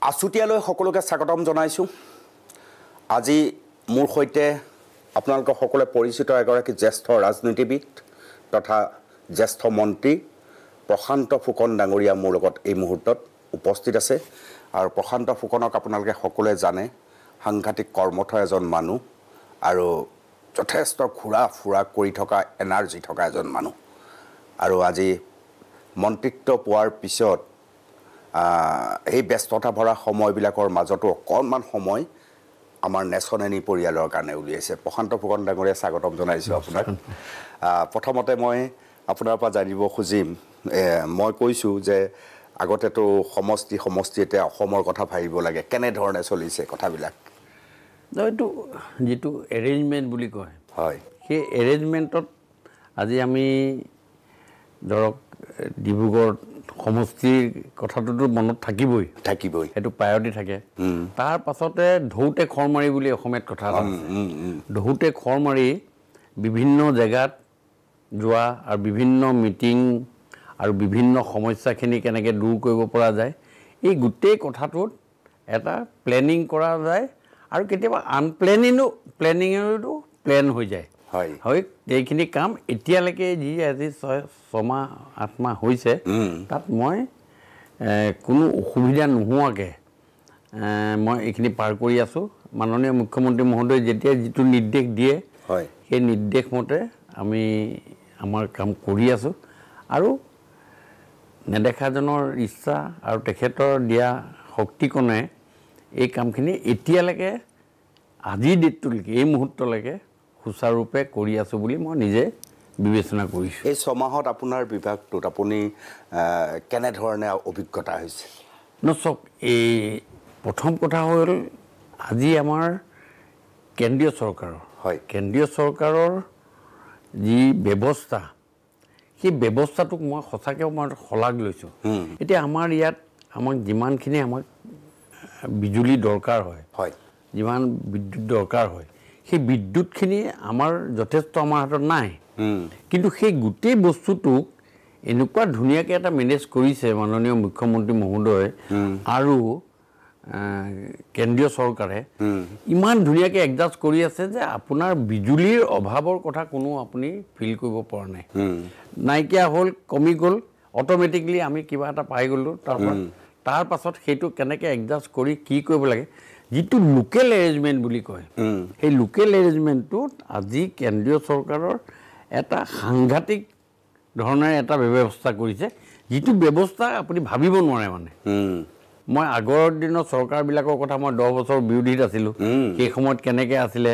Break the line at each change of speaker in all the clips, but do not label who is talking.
আছুতীয়ালৈ সকলোকে স্বাগতম জনাইছোঁ। আজি মোৰ সৈতে আপোনালোকৰ সকলোৱে পৰিচিত এগৰাকী জ্যেষ্ঠ ৰাজনীতিবিদ তথা জ্যেষ্ঠ মন্ত্ৰী প্ৰশান্ত ফুকন ডাঙৰীয়া মোৰ লগত এই মুহূৰ্তত উপস্থিত আছে। আৰু প্ৰশান্ত ফুকনক আপোনালোকে সকলোৱে জানে, সাংঘাতিক কৰ্মঠ এজন মানুহ আৰু যথেষ্ট ঘূৰা ফুৰা কৰি থকা এনাৰ্জি থকা এজন মানুহ। আৰু আজি মন্ত্ৰিত্ব পোৱাৰ পিছত এই ব্যস্ততা ভৰা সময়বিলাকৰ মাজতো অকণমান সময় আমাৰ নেচনেনী পৰিয়ালৰ কাৰণে উলিয়াইছে। প্ৰশান্ত ফুকন ডাঙৰীয়া, স্বাগতম জনাইছোঁ আপোনাক। প্ৰথমতে মই আপোনাৰ পৰা জানিব খুজিম, মই কৈছোঁ যে আগতেতো সমষ্টি এতিয়া অসমৰ কথা ভাবিব লাগে, কেনেধৰণে চলিছে কথাবিলাক?
এইটো যিটো এৰেঞ্জমেণ্ট বুলি কয়,
হয়,
সেই এৰেঞ্জমেণ্টত আজি আমি ধৰক ডিব্ৰুগড় সমষ্টিৰ কথাটোতো মনত থাকিবই, সেইটো প্ৰায়ৰিটি থাকে। তাৰ পাছতে ঢৌতে খৰ মাৰি বুলি অসমীয়াত কথা এটা আছে। ঢৌতে খৰ মাৰি বিভিন্ন জেগাত যোৱা আৰু বিভিন্ন মিটিং আৰু বিভিন্ন সমস্যাখিনি কেনেকৈ দূৰ কৰিব পৰা যায়, এই গোটেই কথাটোত এটা প্লেনিং কৰা যায় আৰু কেতিয়াবা প্লেনিঙতো প্লেন হৈ যায়। হয়, এইখিনি কাম এতিয়ালৈকে যি আজি 6-8 মাহ হৈছে, তাত মই কোনো অসুবিধা নোহোৱাকৈ মই এইখিনি পাৰ কৰি আছোঁ। মাননীয় মুখ্যমন্ত্ৰী মহোদয়ে যেতিয়া যিটো নিৰ্দেশ দিয়ে, সেই নিৰ্দেশ মতে আমি আমাৰ কাম কৰি আছোঁ। আৰু নেদেখাজনৰ ইচ্ছা আৰু তেখেতৰ দিয়া শক্তিকণে এই কামখিনি এতিয়ালৈকে আজিৰ ডেটটোলৈকে, এই মুহূৰ্তলৈকে সুচাৰুৰূপে কৰি আছোঁ বুলি মই নিজে বিবেচনা কৰিছোঁ।
এই 6 মাহত আপোনাৰ বিভাগটোত আপুনি কেনেধৰণে অভিজ্ঞতা হৈছে?
চাওক, এই প্ৰথম কথা হ'ল আজি আমাৰ কেন্দ্ৰীয় চৰকাৰৰ যি ব্যৱস্থা, সেই ব্যৱস্থাটোক মই সঁচাকৈ শলাগ লৈছোঁ। এতিয়া আমাৰ ইয়াত আমাক যিমানখিনি বিজুলী দৰকাৰ হয়, যিমান বিদ্যুৎ দৰকাৰ হয়, সেই বিদ্যুৎখিনি আমাৰ যথেষ্ট আমাৰ হাতত নাই। কিন্তু সেই গোটেই বস্তুটোক এনেকুৱা ধুনীয়াকৈ এটা মেনেজ কৰিছে মাননীয় মুখ্যমন্ত্ৰী মহোদয় আৰু কেন্দ্ৰীয় চৰকাৰে, ইমান ধুনীয়াকৈ এডজাষ্ট কৰি আছে যে আপোনাৰ বিজুলীৰ অভাৱৰ কথা কোনো আপুনি ফিল কৰিব পৰা নাই। নাইকিয়া হ'ল, কমি গ'ল, অট'মেটিকলি আমি কিবা এটা পাই গ'লোঁ। তাৰ পাছত সেইটো কেনেকৈ এডজাষ্ট কৰি কি কৰিব লাগে, যিটো লোকেল এৰেঞ্জমেণ্ট বুলি কয়, সেই লোকেল এৰেঞ্জমেণ্টটোত আজি কেন্দ্ৰীয় চৰকাৰৰ এটা সাংঘাতিক ধৰণেৰে এটা ব্যৱস্থা কৰিছে, যিটো ব্যৱস্থা আপুনি ভাবিব নোৱাৰে। মানে মই আগৰ দিনৰ চৰকাৰবিলাকৰ কথা, মই 10 বছৰ বিৰোধীত আছিলোঁ, সেই সময়ত কেনেকৈ আছিলে,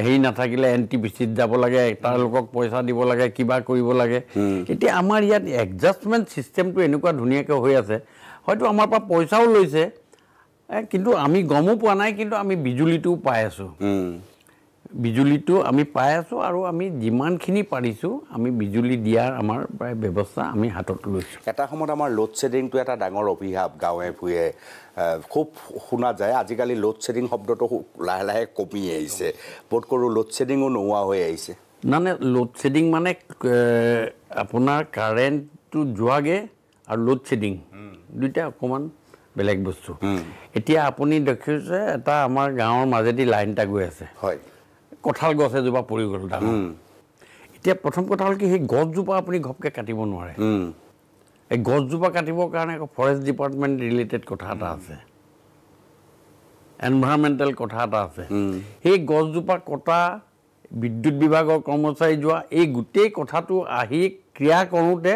হেৰি নাথাকিলে NTPCত যাব লাগে, তেওঁলোকক পইচা দিব লাগে, কিবা কৰিব লাগে। এতিয়া আমাৰ ইয়াত এডজাষ্টমেণ্ট ছিষ্টেমটো এনেকুৱা ধুনীয়াকৈ হৈ আছে, হয়তো আমাৰ পৰা পইচাও লৈছে কিন্তু আমি গমো পোৱা নাই, কিন্তু আমি বিজুলীটোও পাই আছোঁ। বিজুলীটো আমি পাই আছোঁ আৰু আমি যিমানখিনি পাৰিছোঁ আমি বিজুলী দিয়াৰ আমাৰ প্ৰায় ব্যৱস্থা আমি হাতত লৈছোঁ।
এটা সময়ত আমাৰ লোড শ্বেডিংটো এটা ডাঙৰ অভিশাপ, গাঁৱে ভূঞে খুব শুনা যায়। আজিকালি লোড শ্বেডিং শব্দটো লাহে লাহে কমি আহিছে, বোধ কৰোঁ লোড শ্বেডিঙো নোহোৱা হৈ আহিছে।
মানে লোড শ্বেডিং মানে আপোনাৰ কাৰেণ্টটো যোৱাগে আৰু লোড শ্বেডিং দুইটা অকণমান বেলেগ বস্তু। এতিয়া আপুনি দেখিছে এটা আমাৰ গাঁৱৰ মাজেদি লাইন এটা গৈ আছে, কঁঠাল গছ এজোপা পৰি গ'ল ডাঙৰ। এতিয়া প্ৰথম কথা হ'ল কি, সেই গছজোপা আপুনি ঘপকৈ কাটিব নোৱাৰে। এই গছজোপা কাটিবৰ কাৰণে আকৌ ফৰেষ্ট ডিপাৰ্টমেণ্ট ৰিলেটেড কথা এটা আছে, এনভাইৰমেণ্টেল কথা এটা আছে। সেই গছজোপা কটা, বিদ্যুৎ বিভাগৰ কৰ্মচাৰী যোৱা, এই গোটেই কথাটো আহি ক্ৰিয়া কৰোঁতে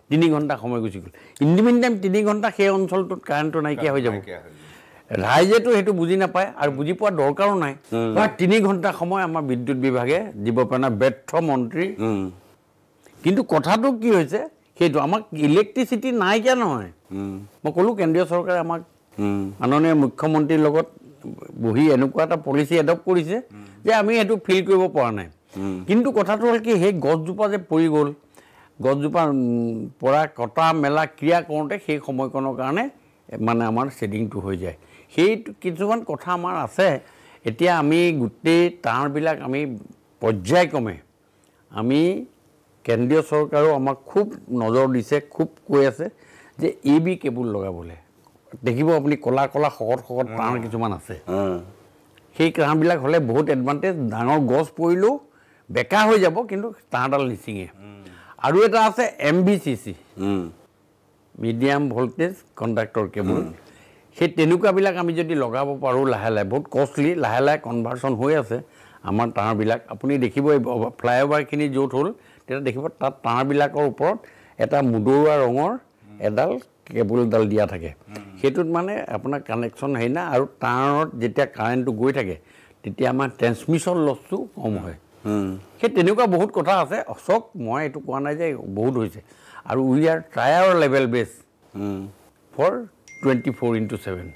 3 ঘণ্টা সময় গুচি গ'ল। ইন টাইম 3 ঘণ্টা সেই অঞ্চলটোত কাৰেণ্টটো নাইকিয়া হৈ যাব। ৰাইজেতো সেইটো বুজি নাপায় আৰু বুজি পোৱাৰ দৰকাৰো নাই। 3 ঘণ্টা সময় আমাৰ বিদ্যুৎ বিভাগে দিব পৰা নাই, ব্যৰ্থ মন্ত্ৰী। কিন্তু কথাটো কি হৈছে, সেইটো আমাক ইলেক্ট্ৰিচিটি নাইকিয়া নহয়। মই ক'লোঁ কেন্দ্ৰীয় চৰকাৰে আমাক মাননীয় মুখ্যমন্ত্ৰীৰ লগত বহি এনেকুৱা এটা পলিচি এডপ্ট কৰিছে যে আমি সেইটো ফিল কৰিব পৰা নাই। কিন্তু কথাটো হ'ল কি, সেই গছজোপা যে পৰি গ'ল, গছজোপা পৰা কটা মেলা ক্ৰিয়া কৰোঁতে সেই সময়কণৰ কাৰণে মানে আমাৰ শ্বেডিংটো হৈ যায়। সেইটো কিছুমান কথা আমাৰ আছে। এতিয়া আমি গোটেই তাঁৰবিলাক আমি পৰ্যায়ক্ৰমে আমি কেন্দ্ৰীয় চৰকাৰেও আমাক খুব নজৰ দিছে, খুব কৈ আছে যে AB কেবুল লগাবলৈ। দেখিব আপুনি ক'লা ক'লা শকত শকত কাঁহ কিছুমান আছে সেই কাঁহবিলাক হ'লে বহুত এডভান্টেজ ডাঙৰ গছ পৰিলেও বেকা হৈ যাব কিন্তু তাঁৰডাল নিচিঙে আৰু এটা আছে MVCC medium voltage conductor cable সেই তেনেকুৱাবিলাক আমি যদি লগাব পাৰোঁ লাহে লাহে বহুত কষ্টলি লাহে লাহে কনভাৰ্চন হৈ আছে আমাৰ তাঁৰবিলাক আপুনি দেখিব এই ফ্লাইঅভাৰখিনি য'ত হ'ল তেতিয়া দেখিব তাত তাঁৰবিলাকৰ ওপৰত এটা মুদৰুৱা ৰঙৰ এডাল কেবলডাল দিয়া থাকে সেইটোত মানে আপোনাৰ কানেকশ্যন হেৰি না আৰু তাঁৰত যেতিয়া কাৰেণ্টটো গৈ থাকে তেতিয়া আমাৰ ট্ৰেন্সমিশ্যন লছটো কম হয় সেই তেনেকুৱা বহুত কথা আছে চক মই এইটো কোৱা নাই যে বহুত হৈছে আৰু উই আৰ ট্ৰায়াৰ লেভেল বেছ ফৰ 24/7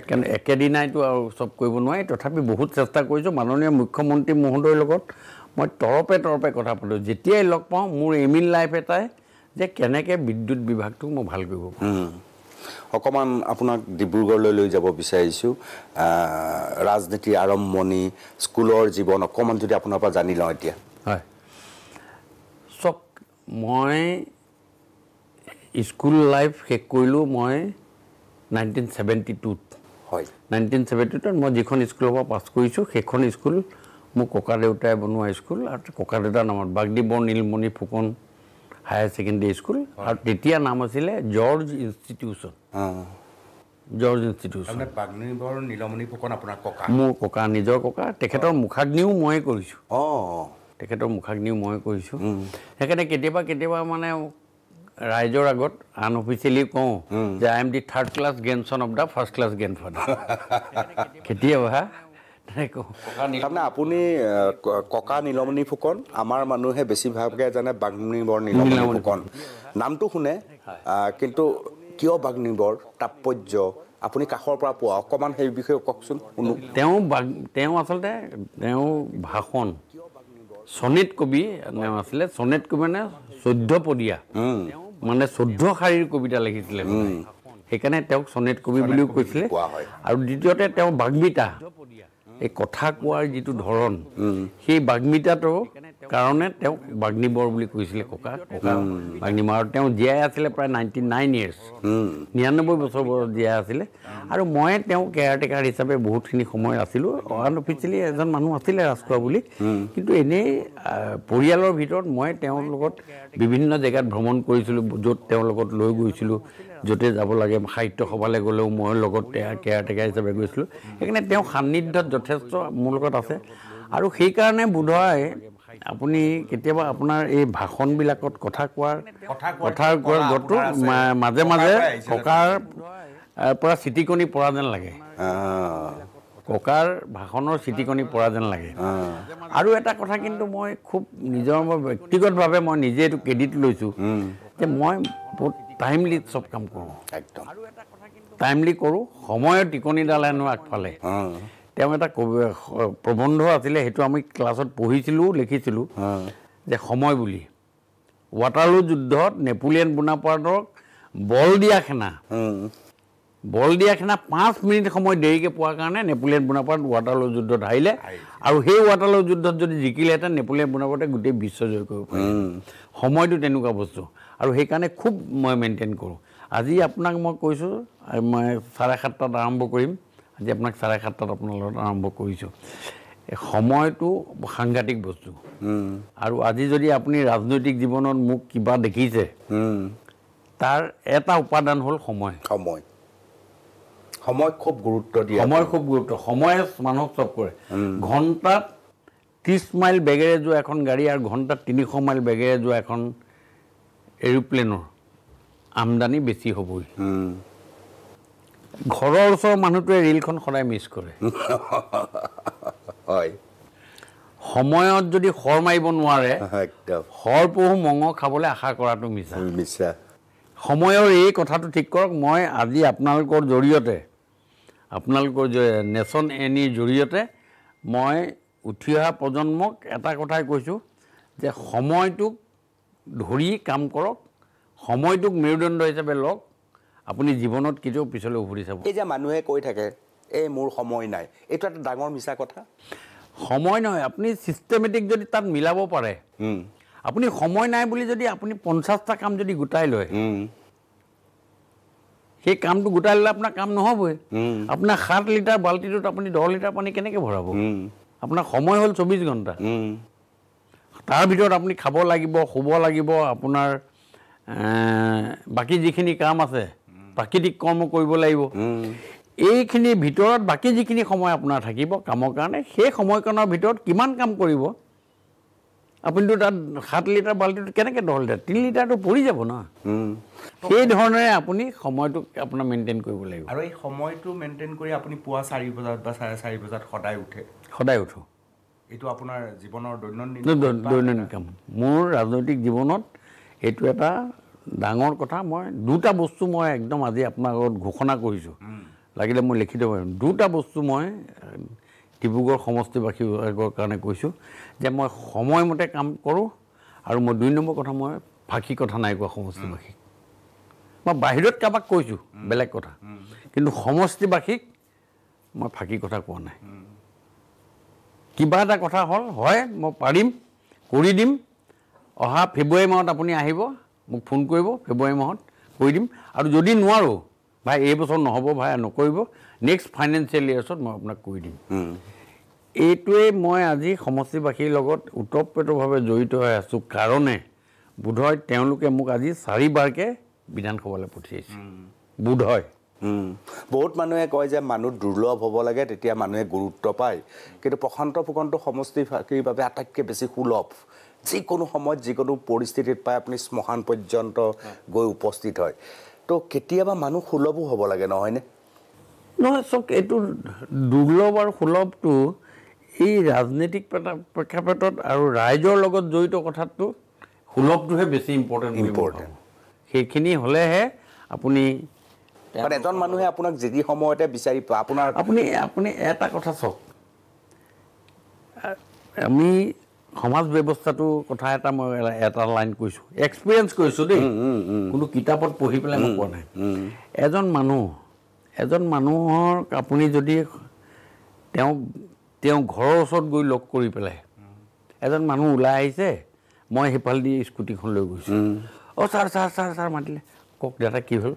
কাৰণ একেদিনাইতো আৰু চব কৰিব নোৱাৰি তথাপি বহুত চেষ্টা কৰিছোঁ মাননীয় মুখ্যমন্ত্ৰী মহোদয়ৰ লগত মই তৰপে কথা পাতোঁ যেতিয়াই লগ পাওঁ মোৰ এম ইন লাইফ এটাই যে কেনেকৈ বিদ্যুৎ বিভাগটো মই ভাল কৰিব পাৰোঁ
অকণমান আপোনাক ডিব্ৰুগড়লৈ লৈ যাব বিচাৰিছোঁ ৰাজনীতিৰ আৰম্ভণি স্কুলৰ জীৱন অকণমান যদি আপোনাৰ পৰা জানি লওঁ এতিয়া
হয় চক মই স্কুল লাইফ শেষ কৰিলোঁ মই 1972
হয়
1972 মই যিখন স্কুলৰ পৰা পাছ কৰিছোঁ সেইখন স্কুল মোৰ ককা দেউতাই বনোৱা স্কুল আৰু ককা দেউতাৰ নামত বাগদিবৰ Nilmoni Phukan higher secondary school আৰু তেতিয়া নাম আছিলে জৰ্জ ইনষ্টিটিউশ্যন
বাগদিবৰ নীলমণি ফুকন আপোনাৰ ককা
মোৰ ককা নিজৰ ককা তেখেতৰ মুখাগ্নিও ময়ে কৰিছোঁ তেখেতৰ মুখাগ্নিও মই কৰিছোঁ সেইকাৰণে কেতিয়াবা মানে ৰাইজৰ আগত আনঅফিচিয়েলি কওঁ যে I am the third class grandson of the first class grandfather কেতিয়াবা
তাৰমানে আপুনি ককা নীলমণি ফুকন আমাৰ মানুহে বেছিভাগে জানে বাগনিবৰ নীলমণি ফুকন নামটো শুনে কিন্তু কিয় বাগনিবৰ তাৎপৰ্য আপুনি কাষৰ পৰা পোৱা অকণমান সেই বিষয়ে কওকচোন শুনো
তেওঁ আচলতে তেওঁ ভাষণ সনেট কবি নাম আছিলে সনেট কবি মানে 14 পদীয়া মানে 14 শাৰীৰ কবিতা লিখিছিলে সেইকাৰণে তেওঁক সনেট কবি বুলিও কৈছিলে আৰু দ্বিতীয়তে তেওঁ বাগ্মিতা এই কথা কোৱাৰ যিটো ধৰণ সেই বাগ্মিতাটোৰ কাৰণে তেওঁক বাগ্নিবৰ বুলি কৈছিলে ককা বাগ্নিবৰ আৰু তেওঁ জীয়াই আছিলে প্ৰায় 99 ইয়াৰ্ছ 99 বছৰ বয়স জীয়াই আছিলে আৰু মই তেওঁ কেয়াৰটেকাৰ হিচাপে বহুতখিনি সময় আছিলোঁ আনঅফিচিয়েলি এজন মানুহ আছিলে ৰাজখোৱা বুলি কিন্তু এনেই পৰিয়ালৰ ভিতৰত মই তেওঁৰ লগত বিভিন্ন জেগাত ভ্ৰমণ কৰিছিলোঁ য'ত তেওঁৰ লগত লৈ গৈছিলোঁ য'তে যাব লাগে সাহিত্য সভালৈ গ'লেও মই লগত কেয়াৰটেকাৰ হিচাপে গৈছিলোঁ সেইকাৰণে তেওঁ সান্নিধ্যত যথেষ্ট মোৰ লগত আছে আৰু সেইকাৰণে বোধহয় আপুনি কেতিয়াবা আপোনাৰ এই ভাষণবিলাকত কথাৰ গতটো মাজে মাজে ককাৰ পৰা চিটিকনি পৰা যেন লাগে ককাৰ ভাষণৰ চিটিকনি পৰা যেন লাগে আৰু এটা কথা কিন্তু মই খুব নিজৰ ব্যক্তিগতভাৱে মই নিজে এইটো ক্ৰেডিট লৈছোঁ যে মই বহুত টাইমলি চব কাম কৰোঁ
একদম
টাইমলি কৰোঁ সময়ৰ টিকনিডাল হেনো আগফালে তেওঁ এটা প্ৰবন্ধ আছিলে সেইটো আমি ক্লাছত পঢ়িছিলোঁ লিখিছিলোঁ যে সময় বুলি ৱাটাৰলু যুদ্ধত নেপোলিয়ন বোনাপাৰ্টক বল দিয়া সেনা 5 মিনিট সময় দেৰিকৈ পোৱাৰ কাৰণে নেপোলিয়ন বোনাপাৰ্ট ৱাটাৰলু যুদ্ধত হাৰিলে আৰু সেই ৱাটাৰলু যুদ্ধত যদি জিকিলেহেঁতেন নেপোলিয়ন বোনাপাৰ্টে গোটেই বিশ্ব জয় কৰিব পাৰিলে সময়টো তেনেকুৱা বস্তু আৰু সেইকাৰণে খুব মই মেইনটেইন কৰোঁ আজি আপোনাক মই কৈছোঁ মই 7:30 আৰম্ভ কৰিম আজি আপোনাক 7:30 আপোনাৰ লগত আৰম্ভ কৰিছোঁ সময়টো সাংঘাতিক বস্তু আৰু আজি যদি আপুনি ৰাজনৈতিক জীৱনত মোক কিবা দেখিছে তাৰ এটা উপাদান হ'ল সময়
খুব গুৰুত্ব দিয়ে
সময়ে মানুহক চব কৰে ঘণ্টাত 30 মাইল বেগেৰে যোৱা এখন গাড়ী আৰু ঘণ্টাত 300 মাইল বেগেৰে যোৱা এখন এৰোপ্লেনৰ আমদানি বেছি হ'বই ঘৰৰ ওচৰৰ মানুহটোৱে ৰেলখন সদায় মিছ কৰে
হয়
সময়ত যদি খৰ মাৰিব নোৱাৰে খৰ পহু মঙহ খাবলৈ আশা কৰাটো মিছা সময়ৰ এই কথাটো ঠিক কৰক মই আজি আপোনালোকৰ জৰিয়তে আপোনালোকৰ নেশ্যন এনিৰ জৰিয়তে মই উঠি অহা প্ৰজন্মক এটা কথাই কৈছোঁ যে সময়টোক ধৰি কাম কৰক সময়টোক মেৰুদণ্ড হিচাপে লওক আপুনি জীৱনত কেতিয়াও পিছলৈ উভতি চাব
এই যে মানুহে কৈ থাকে এই মোৰ সময় নাই এইটো এটা ডাঙৰ মিছা কথা
সময় নহয় আপুনি চিষ্টেমেটিক যদি তাত মিলাব পাৰে আপুনি সময় নাই বুলি যদি আপুনি 50টা কাম যদি গোটাই লয় সেই কামটো গোটাই ল'লে আপোনাৰ কাম নহ'বই আপোনাৰ 7 লিটাৰ বাল্টিটোত আপুনি 10 লিটাৰ পানী কেনেকৈ ভৰাব আপোনাৰ সময় হ'ল 24 ঘণ্টা তাৰ ভিতৰত আপুনি খাব লাগিব শুব লাগিব আপোনাৰ বাকী যিখিনি কাম আছে প্ৰাকৃতিক কৰ্ম কৰিব লাগিব এইখিনিৰ ভিতৰত বাকী যিখিনি সময় আপোনাৰ থাকিব কামৰ কাৰণে সেই সময়কণৰ ভিতৰত কিমান কাম কৰিব আপুনিতো তাত 7 লিটাৰ বাল্টিটোত কেনেকৈ 10 লিটাৰ 3 লিটাৰটো পৰি যাব ন সেই ধৰণেৰে আপুনি সময়টো আপোনাৰ মেইনটেইন কৰিব লাগিব
আৰু এই সময়টো মেইনটেইন কৰি আপুনি পুৱা 4 বজাত বা 4:30 বজাত
সদায় উঠো
এইটো আপোনাৰ জীৱনৰ
দৈনন্দিন কাম মোৰ ৰাজনৈতিক জীৱনত এইটো এটা ডাঙৰ কথা মই দুটা বস্তু মই একদম আজি আপোনাৰ আগত ঘোষণা কৰিছোঁ লাগিলে মই লিখি দিব পাৰিম দুটা বস্তু মই ডিব্ৰুগড় সমষ্টিবাসীৰ কাৰণে কৈছোঁ যে মই সময়মতে কাম কৰোঁ আৰু মই 2 নম্বৰ কথা মই ফাঁকি কথা নাই কোৱা সমষ্টিবাসীক মই বাহিৰত কাৰোবাক কৈছোঁ বেলেগ কথা কিন্তু সমষ্টিবাসীক মই ফাঁকি কথা কোৱা নাই কিবা এটা কথা হ'ল হয় মই পাৰিম কৰি দিম অহা ফেব্ৰুৱাৰী মাহত আপুনি আহিব মোক ফোন কৰিব ফেব্ৰুৱাৰী মাহত কৰি দিম আৰু যদি নোৱাৰোঁ ভাই এই বছৰ নহ'ব ভাই নকৰিব নেক্সট ফাইনেন্সিয়েল ইয়াৰ্ছত মই আপোনাক কৰি দিম এইটোৱে মই আজি সমষ্টিবাসীৰ লগত ওতঃপ্ৰোতভাৱে জড়িত হৈ আছোঁ কাৰণে বোধহয় তেওঁলোকে মোক আজি 4বাৰকৈ বিধানসভালৈ পঠিয়াইছে বোধহয়
বহুত মানুহে কয় যে মানুহ দুৰ্লভ হ'ব লাগে তেতিয়া মানুহে গুৰুত্ব পায় কিন্তু প্ৰশান্ত ফুকনটো সমষ্টিবাসীৰ বাবে আটাইতকৈ বেছি সুলভ যিকোনো সময়ত যিকোনো পৰিস্থিতিত পাই আপুনি শ্মশান পৰ্যন্ত গৈ উপস্থিত হয় তো কেতিয়াবা মানুহ সুলভো হ'ব লাগে নহয়নে
নহয় চাওক এইটো দুৰ্লভ আৰু সুলভটো এই ৰাজনৈতিক প্ৰেক্ষাপটত আৰু ৰাইজৰ লগত জড়িত কথাটো সুলভটোহে বেছি ইম্পৰ্টেণ্ট সেইখিনি হ'লেহে আপুনি
এজন মানুহে আপোনাক যি সময়তে বিচাৰি পায় আপোনাৰ
আপুনি এটা কথা চাওক আমি সমাজ ব্যৱস্থাটো কথা এটা মই এটা লাইন কৈছোঁ এক্সপিৰিয়েঞ্চ কৈছোঁ দেই কোনো কিতাপত পঢ়ি পেলাই মই কোৱা নাই এজন মানুহৰ আপুনি যদি তেওঁ ঘৰৰ ওচৰত গৈ লগ কৰি পেলাই এজন মানুহ ওলাই আহিছে মই সেইফালেদি স্কুটিখন লৈ গৈছোঁ অঁ ছাৰ মাতিলে কওক দাদা কি হ'ল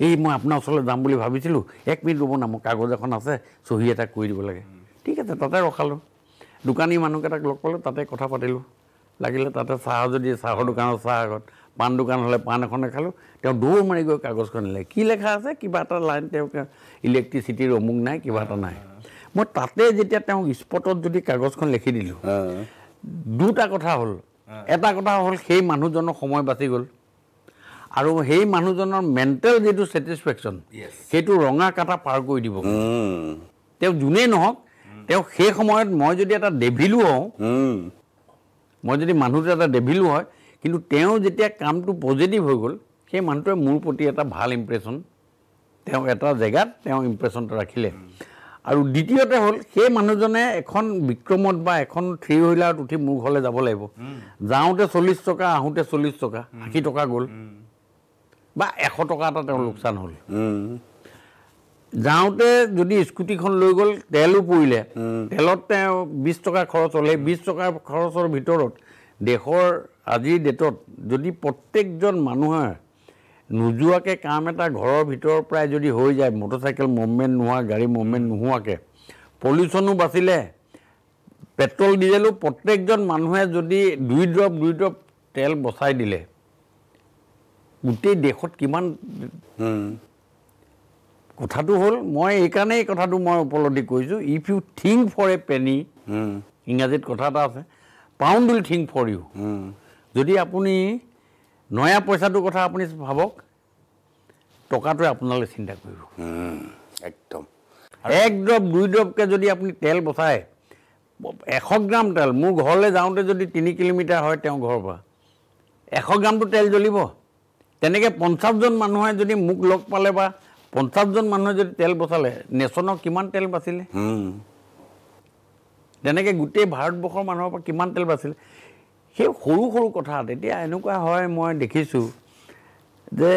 এই মই আপোনাৰ ওচৰলৈ যাম বুলি ভাবিছিলোঁ 1 মিনিট ৰ'ব না মোৰ কাগজ এখন আছে চহী এটা কৰি দিব লাগে ঠিক আছে তাতে ৰখালোঁ দোকানী মানুহকেইটাক লগ পালোঁ তাতে কথা পাতিলোঁ লাগিলে তাতে চাহ যদি চাহৰ দোকানত চাহ আগত পাণ দোকান হ'লে পাণ এখনে খালোঁ তেওঁ দৌৰ মাৰি গৈ কাগজখন নিলে কি লেখা আছে কিবা এটা লাইন তেওঁক ইলেক্ট্ৰিচিটিৰ অমুক নাই কিবা এটা নাই মই তাতে যেতিয়া তেওঁক স্পটত যদি কাগজখন লিখি দিলোঁ দুটা কথা হ'ল এটা কথা হ'ল সেই মানুহজনৰ সময় বাচি গ'ল আৰু সেই মানুহজনৰ মেণ্টেল যিটো ছেটিছফেকশ্যন সেইটো ৰঙা কাটা পাৰ কৰি দিব তেওঁ যোনেই নহওক তেওঁ সেই সময়ত মই যদি এটা ডেভিলো হওঁ মই যদি মানুহটো এটা ডেভিলো হয় কিন্তু তেওঁ যেতিয়া কামটো পজিটিভ হৈ গ'ল সেই মানুহটোৱে মোৰ প্ৰতি এটা ভাল ইম্প্ৰেশ্যন তেওঁ এটা জেগাত তেওঁ ইম্প্ৰেশ্যনটো ৰাখিলে আৰু দ্বিতীয়তে হ'ল সেই মানুহজনে এখন বিক্ৰমত বা এখন 3 হুইলাৰত উঠি মোৰ ঘৰলৈ যাব লাগিব যাওঁতে 40 টকা আহোঁতে 40 টকা 80 টকা গ'ল বা 100 টকা এটা তেওঁৰ লোকচান হ'ল যাওঁতে যদি স্কুটিখন লৈ গ'ল তেলো পৰিলে তেলত তেওঁ 20 টকা খৰচ হ'লে 20 টকাৰ খৰচৰ ভিতৰত দেশৰ আজিৰ ডেটত যদি প্ৰত্যেকজন মানুহে নোযোৱাকৈ কাম এটা ঘৰৰ ভিতৰৰ পৰাই যদি হৈ যায় মটৰচাইকেল মুভমেণ্ট নোহোৱা গাড়ী মুভমেণ্ট নোহোৱাকৈ পলিউশ্যনো বাচিলে পেট্ৰল ডিজেলো প্ৰত্যেকজন মানুহে যদি 2 ড্ৰপ তেল বচাই দিলে গোটেই দেশত কিমান কথাটো হ'ল মই এইকাৰণে এই কথাটো মই উপলব্ধি কৰিছোঁ if you think for a penny ইংৰাজীত কথা এটা আছে pound will think for you যদি আপুনি নয়া পইচাটোৰ কথা আপুনি ভাবক টকাটোৱে আপোনালৈ চিন্তা কৰিব
একদম
1 ড্ৰপ 2 ড্ৰপকৈ যদি আপুনি তেল বচায় 100 গ্ৰাম তেল মোৰ ঘৰলৈ যাওঁতে যদি 3 কিলোমিটাৰ হয় তেওঁ ঘৰৰ পৰা 100 গ্ৰামটো তেল জ্বলিব তেনেকৈ 50জন মানুহে যদি মোক লগ পালে বা 50জন মানুহে যদি তেল বচালে নেশ্যনৰ কিমান তেল বাচিলে তেনেকৈ গোটেই ভাৰতবৰ্ষৰ মানুহৰ পৰা কিমান তেল বাচিলে সেই সৰু সৰু কথা তেতিয়া এনেকুৱা হয় মই দেখিছোঁ যে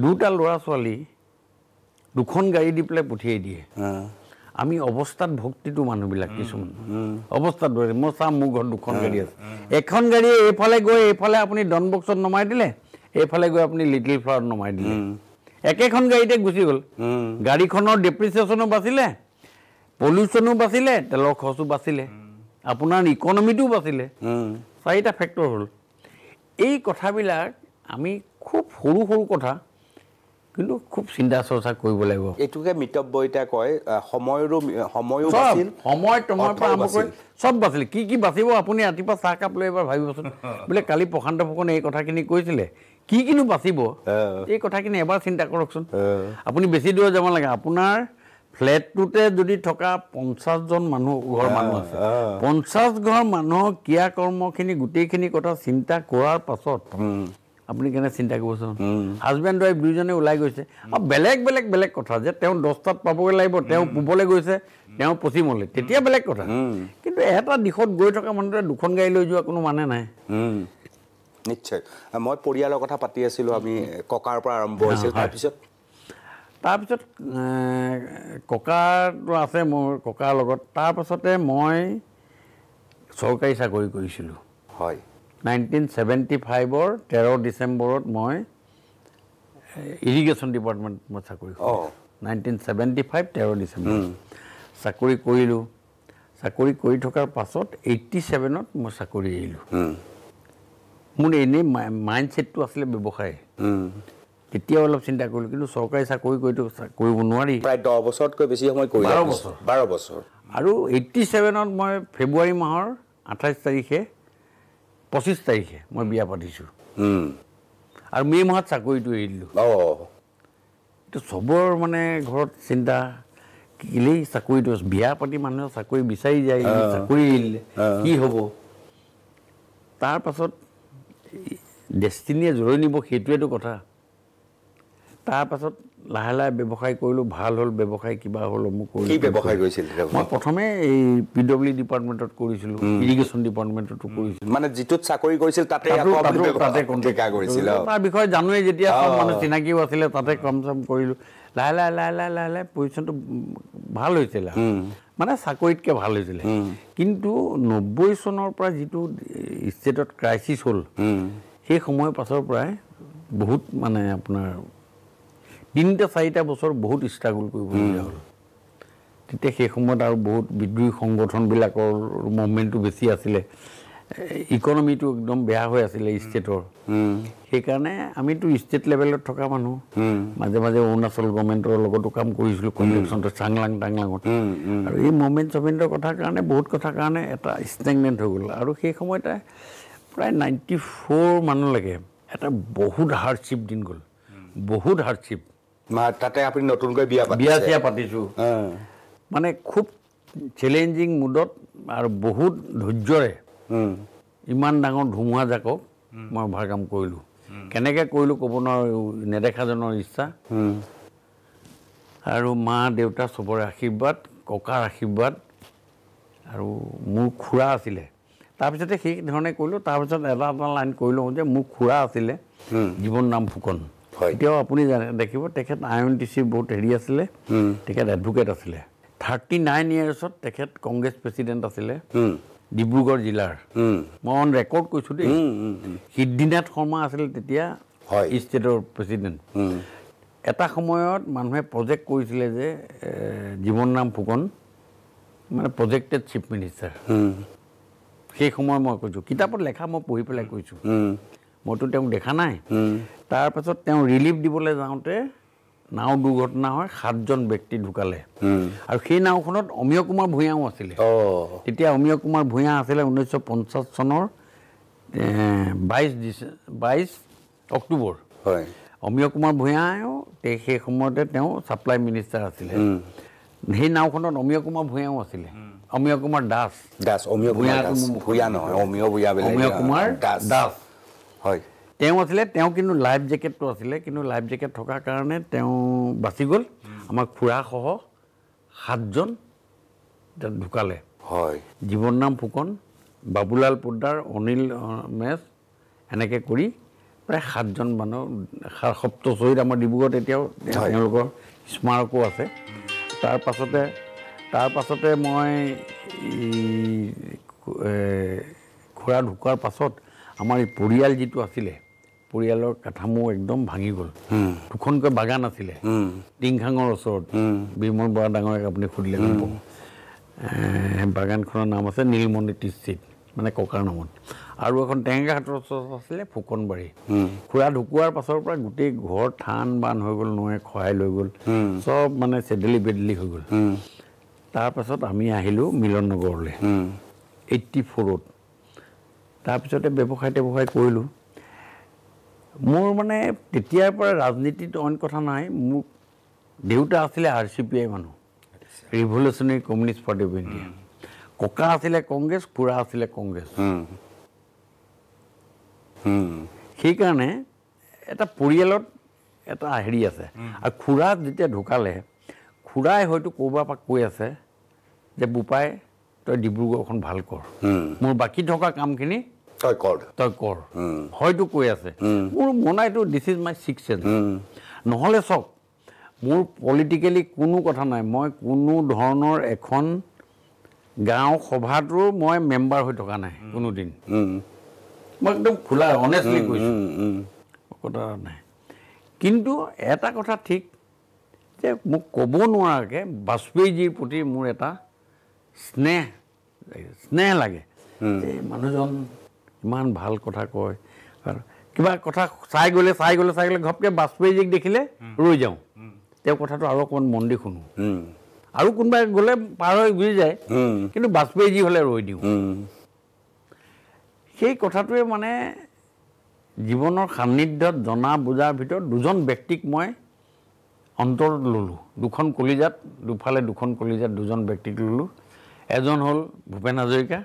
দুটা ল'ৰা ছোৱালী 2খন গাড়ী দি পেলাই পঠিয়াই দিয়ে আমি অৱস্থাত ভক্তিটো মানুহবিলাক কিছুমান অৱস্থাত ধৰে মই চাম মোৰ ঘৰত 2খন গাড়ী আছে এখন গাড়ী এইফালে গৈ এইফালে আপুনি ডন বক্সত নমাই দিলে এইফালে গৈ আপুনি লিটিল ফ্লাৱাৰত নমাই দিলে একেখন গাড়ীতে গুচি গ'ল গাড়ীখনৰ ডেপ্ৰিচিয়েশ্যনো বাচিলে পলিউশ্যনো বাচিলে তেলৰ খৰচো বাচিলে আপোনাৰ ইকনমিটোও বাচিলে 4টা ফেক্টৰ হ'ল এই কথাবিলাক আমি খুব সৰু সৰু কথা কিন্তু খুব চিন্তা চৰ্চা কৰিব লাগিব
এইটোকে মিতব্য এতিয়া কয় সময়ো
বাছিল সময় তোমাৰ পৰা আৰম্ভ কৰি চব বাচিলে কি বাচিব আপুনি ৰাতিপুৱা চাহ কাপ লৈ এবাৰ ভাবিবচোন বোলে কালি প্ৰশান্ত ফুকনে এই কথাখিনি কৈছিলে কিনো বাচিব এই কথাখিনি এবাৰ চিন্তা কৰকচোন আপুনি বেছি দূৰ যাব লাগে আপোনাৰ ফ্লেটটোতে যদি থকা 50জন ঘৰ মানুহ আছে 50 ঘৰ মানুহৰ ক্ৰিয়া কৰ্মখিনি গোটেইখিনি কথা চিন্তা কৰাৰ পাছত আপুনি কেনে চিন্তা কৰিবচোন হাজবেণ্ড ৱাইফ দুইজনে ওলাই গৈছে আৰু বেলেগ কথা যে তেওঁ 10টাত পাবগৈ লাগিব তেওঁ পূবলৈ গৈছে তেওঁ পশ্চিমলৈ তেতিয়া বেলেগ কথা কিন্তু এটা দিশত গৈ থকা মানুহটোৱে দুখন গাড়ী লৈ যোৱা কোনো মানে নাই
নিশ্চয় মই পৰিয়ালৰ কথা পাতি আছিলোঁ আমি ককাৰ পৰা আৰম্ভ হৈছিল
তাৰপিছত ককাটো আছে মোৰ ককাৰ লগত তাৰপাছতে মই চৰকাৰী চাকৰি কৰিছিলোঁ
হয়
1975 13 ডিচেম্বৰত মই ইৰিগেশ্যন ডিপাৰ্টমেণ্টত মই চাকৰি কৰিলোঁ 1975 13 ডিচেম্বৰ চাকৰি কৰিলোঁ চাকৰি কৰি থকাৰ পাছত 87ত মই চাকৰি এৰিলোঁ মোৰ এনেই মাইণ্ডছেটটো আছিলে ব্যৱসায় তেতিয়া অলপ চিন্তা কৰিলোঁ কিন্তু চৰকাৰী চাকৰি কৰিব নোৱাৰি
প্ৰায় 10 বছৰতকৈ বেছি সময় কৰিলোঁ 12 বছৰ
আৰু 87ত মই ফেব্ৰুৱাৰী মাহৰ 28 তাৰিখে 25 তাৰিখে মই বিয়া পাতিছোঁ আৰু মে' মাহত চাকৰিটো এৰি দিলোঁ এইটো চবৰ মানে ঘৰত চিন্তা কেলেই চাকৰিটো বিয়া পাতি মানুহে চাকৰি বিচাৰি যায় চাকৰি এৰিলে কি হ'ব তাৰপাছত ডেষ্টিনিয়ে জোৰাই নিব সেইটোৱেতো কথা তাৰপাছত লাহে লাহে ব্যৱসায় কৰিলোঁ ভাল হ'ল ব্যৱসায় কিবা হ'ল মোক
কি ব্যৱসায় কৰিছিল
মই প্ৰথমে এই PWD ডিপাৰ্টমেণ্টত কৰিছিলোঁ ইৰিগেশ্যন ডিপাৰ্টমেণ্টতো কৰিছিলোঁ
মানে যিটোত চাকৰি কৰিছিল তাতে কৰিছিল
তাৰ বিষয়ে জানোৱেই যেতিয়া চব মানুহ চিনাকিও আছিলে তাতে কাম চাম কৰিলোঁ লাহে লাহে পজিশ্যনটো ভাল হৈছিলে মানে চাকৰিতকৈ ভাল হৈছিলে কিন্তু 90 চনৰ পৰা যিটো ষ্টেটত ক্ৰাইচিছ হ'ল সেই সময়ৰ পাছৰ পৰাই বহুত মানে আপোনাৰ 3-4টা বছৰ বহুত ষ্ট্ৰাগল কৰিবলগীয়া হ'ল তেতিয়া সেই সময়ত আৰু বহুত বিদ্ৰোহী সংগঠনবিলাকৰ মুভমেণ্টটো বেছি আছিলে ইকনমিটো একদম বেয়া হৈ আছিলে ষ্টেটৰ সেইকাৰণে আমিতো ষ্টেট লেভেলত থকা মানুহ মাজে মাজে অৰুণাচল গভৰ্ণমেণ্টৰ লগতো কাম কৰিছিলোঁ কনভেকশ্যনটো টাংলাঙত আৰু এই মুভমেণ্টৰ কথাৰ কাৰণে বহুত কথাৰ কাৰণে এটা ষ্টেগনেণ্ট হৈ গ'ল আৰু সেই সময়তে প্ৰায় 94 মানলৈকে এটা বহুত হাৰ্ডশ্বিপ দিন গ'ল বহুত হাৰ্ডশ্বিপ
তাতে আপুনি নতুনকৈ বিয়া
পাতিছোঁ মানে খুব চেলেঞ্জিং মুডত আৰু বহুত ধৈৰ্যৰে ইমান ডাঙৰ ধুমুহা জাকক মই ভাৰকাম কৰিলোঁ কেনেকৈ কৰিলোঁ ক'ব নোৱাৰোঁ নেদেখাজনৰ ইচ্ছা আৰু মা দেউতা চবৰে আশীৰ্বাদ ককাৰ আশীৰ্বাদ আৰু মোৰ খুৰা আছিলে তাৰপিছতে সেই ধৰণে কৰিলোঁ তাৰপিছত এটা লাইন কৰি লওঁ যে মোৰ খুৰা আছিলে জীৱন নাম ফুকন এতিয়াও আপুনি দেখিব তেখেত INTCৰ বহুত হেৰি আছিলে তেখেত এডভোকেট আছিলে 39 ইয়াৰ্ছত তেখেত কংগ্ৰেছ প্ৰেচিডেণ্ট আছিলে ডিব্ৰুগড় জিলাৰ মই অন ৰেকৰ্ড কৈছোঁ দেই সিদ্ধিনাথ শৰ্মা আছিলে তেতিয়া ষ্টেটৰ প্ৰেচিডেণ্ট এটা সময়ত মানুহে প্ৰজেক্ট কৰিছিলে যে জীৱন নাম ফুকন মানে প্ৰজেক্টেড চিফ মিনিষ্টাৰ সেই সময় মই কৈছোঁ কিতাপত লেখা মই পঢ়ি পেলাই কৈছোঁ মইতো তেওঁক দেখা নাই তাৰপাছত তেওঁ ৰিলিফ দিবলৈ যাওঁতে নাও দুৰ্ঘটনা হয় 7জন ব্যক্তি ঢুকালে আৰু সেই নাওখনত অমীয় কুমাৰ ভূঞাও আছিলে তেতিয়া অমীয় কুমাৰ ভূঞা আছিলে 1950 চনৰ 22 অক্টোবৰ অমীয় কুমাৰ ভূঞাও সেই সময়তে তেওঁ ছাপ্লাই মিনিষ্টাৰ আছিলে সেই নাওখনত অমীয় কুমাৰ ভূঞাও আছিলে অমীয় কুমাৰ দাস
অমীয়
কুমাৰ দাস
হয়
তেওঁ আছিলে তেওঁ কিন্তু লাইফ জেকেটটো আছিলে কিন্তু লাইফ জেকেট থকাৰ কাৰণে তেওঁ বাচি গ'ল আমাৰ খুৰাসহ 7জন ঢুকালে
হয়
জীৱন নাম ফুকন বাবুলাল পোদ্দাৰ অনিল মেছ এনেকৈ কৰি প্ৰায় 7জন মানুহ সপ্তশ্বহীদ আমাৰ ডিব্ৰুগড়ত এতিয়াও তেওঁলোকৰ স্মাৰকো আছে তাৰপাছতে মই খুৰা ঢুকোৱাৰ পাছত আমাৰ এই পৰিয়াল যিটো আছিলে পৰিয়ালৰ কাঠামো একদম ভাঙি গ'ল দুখনকৈ বাগান আছিলে টিংখাঙৰ ওচৰত বিমল বৰা ডাঙৰীয়াক আপুনি সুধিলে গম পাব বাগানখনৰ নাম আছে নীলমণি টি ষ্ট্ৰীট মানে ককাৰ নামত আৰু এখন টেঙাঘাটৰ ওচৰত আছিলে ফুকনবাৰী খুৰা ঢুকোৱাৰ পাছৰ পৰা গোটেই ঘৰ থান বান হৈ গ'ল নৈ খহাই লৈ গ'ল চব মানে চেডেলি বেডেলি হৈ গ'ল তাৰপাছত আমি আহিলোঁ মিলন নগৰলৈ 84ত তাৰপিছতে ব্যৱসায় কৰিলোঁ মোৰ মানে তেতিয়াৰ পৰা ৰাজনীতিত অইন কথা নাই মোৰ দেউতা আছিলে RCPI মানুহ revolutionary communist party of India ককা আছিলে কংগ্ৰেছ খুৰা আছিলে কংগ্ৰেছ সেইকাৰণে এটা পৰিয়ালত এটা হেৰি আছে আৰু খুৰা যেতিয়া ঢুকালে খুৰাই হয়তো ক'ৰবাৰ পৰা কৈ আছে যে বোপাই তই ডিব্ৰুগড়খন ভাল কৰ মোৰ বাকী থকা কামখিনি তই কৰ হয়তো কৈ আছে মোৰ মনাইতো this is my six sense নহ'লে চাওক মোৰ পলিটিকেলি কোনো কথা নাই মই কোনো ধৰণৰ এখন গাঁও সভাটোৰ মই মেম্বাৰ হৈ থকা নাই কোনোদিন মই একদম খোলা অনেষ্টলি কৈছোঁ কথা নাই কিন্তু এটা কথা ঠিক যে মোক ক'ব নোৱাৰাকৈ বাজপেয়ীজীৰ প্ৰতি মোৰ এটা স্নেহ লাগে এই মানুহজন ইমান ভাল কথা কয় কিবা কথা চাই গ'লে ঘপকৈ বাজপেয়ীজীক দেখিলে ৰৈ যাওঁ তেওঁ কথাটো আৰু অকণমান মন দি শুনো আৰু কোনোবাই গ'লে পাৰ হৈ গুচি যায় কিন্তু বাজপেয়ীজী হ'লে ৰৈ দিওঁ সেই কথাটোৱে মানে জীৱনৰ সান্নিধ্যত জনা বুজাৰ ভিতৰত দুজন ব্যক্তিক মই অন্তৰত ল'লোঁ দুখন কলিজাত দুফালে দুখন কলিজাত দুজন ব্যক্তিক ল'লোঁ এজন হ'ল ভূপেন হাজৰিকা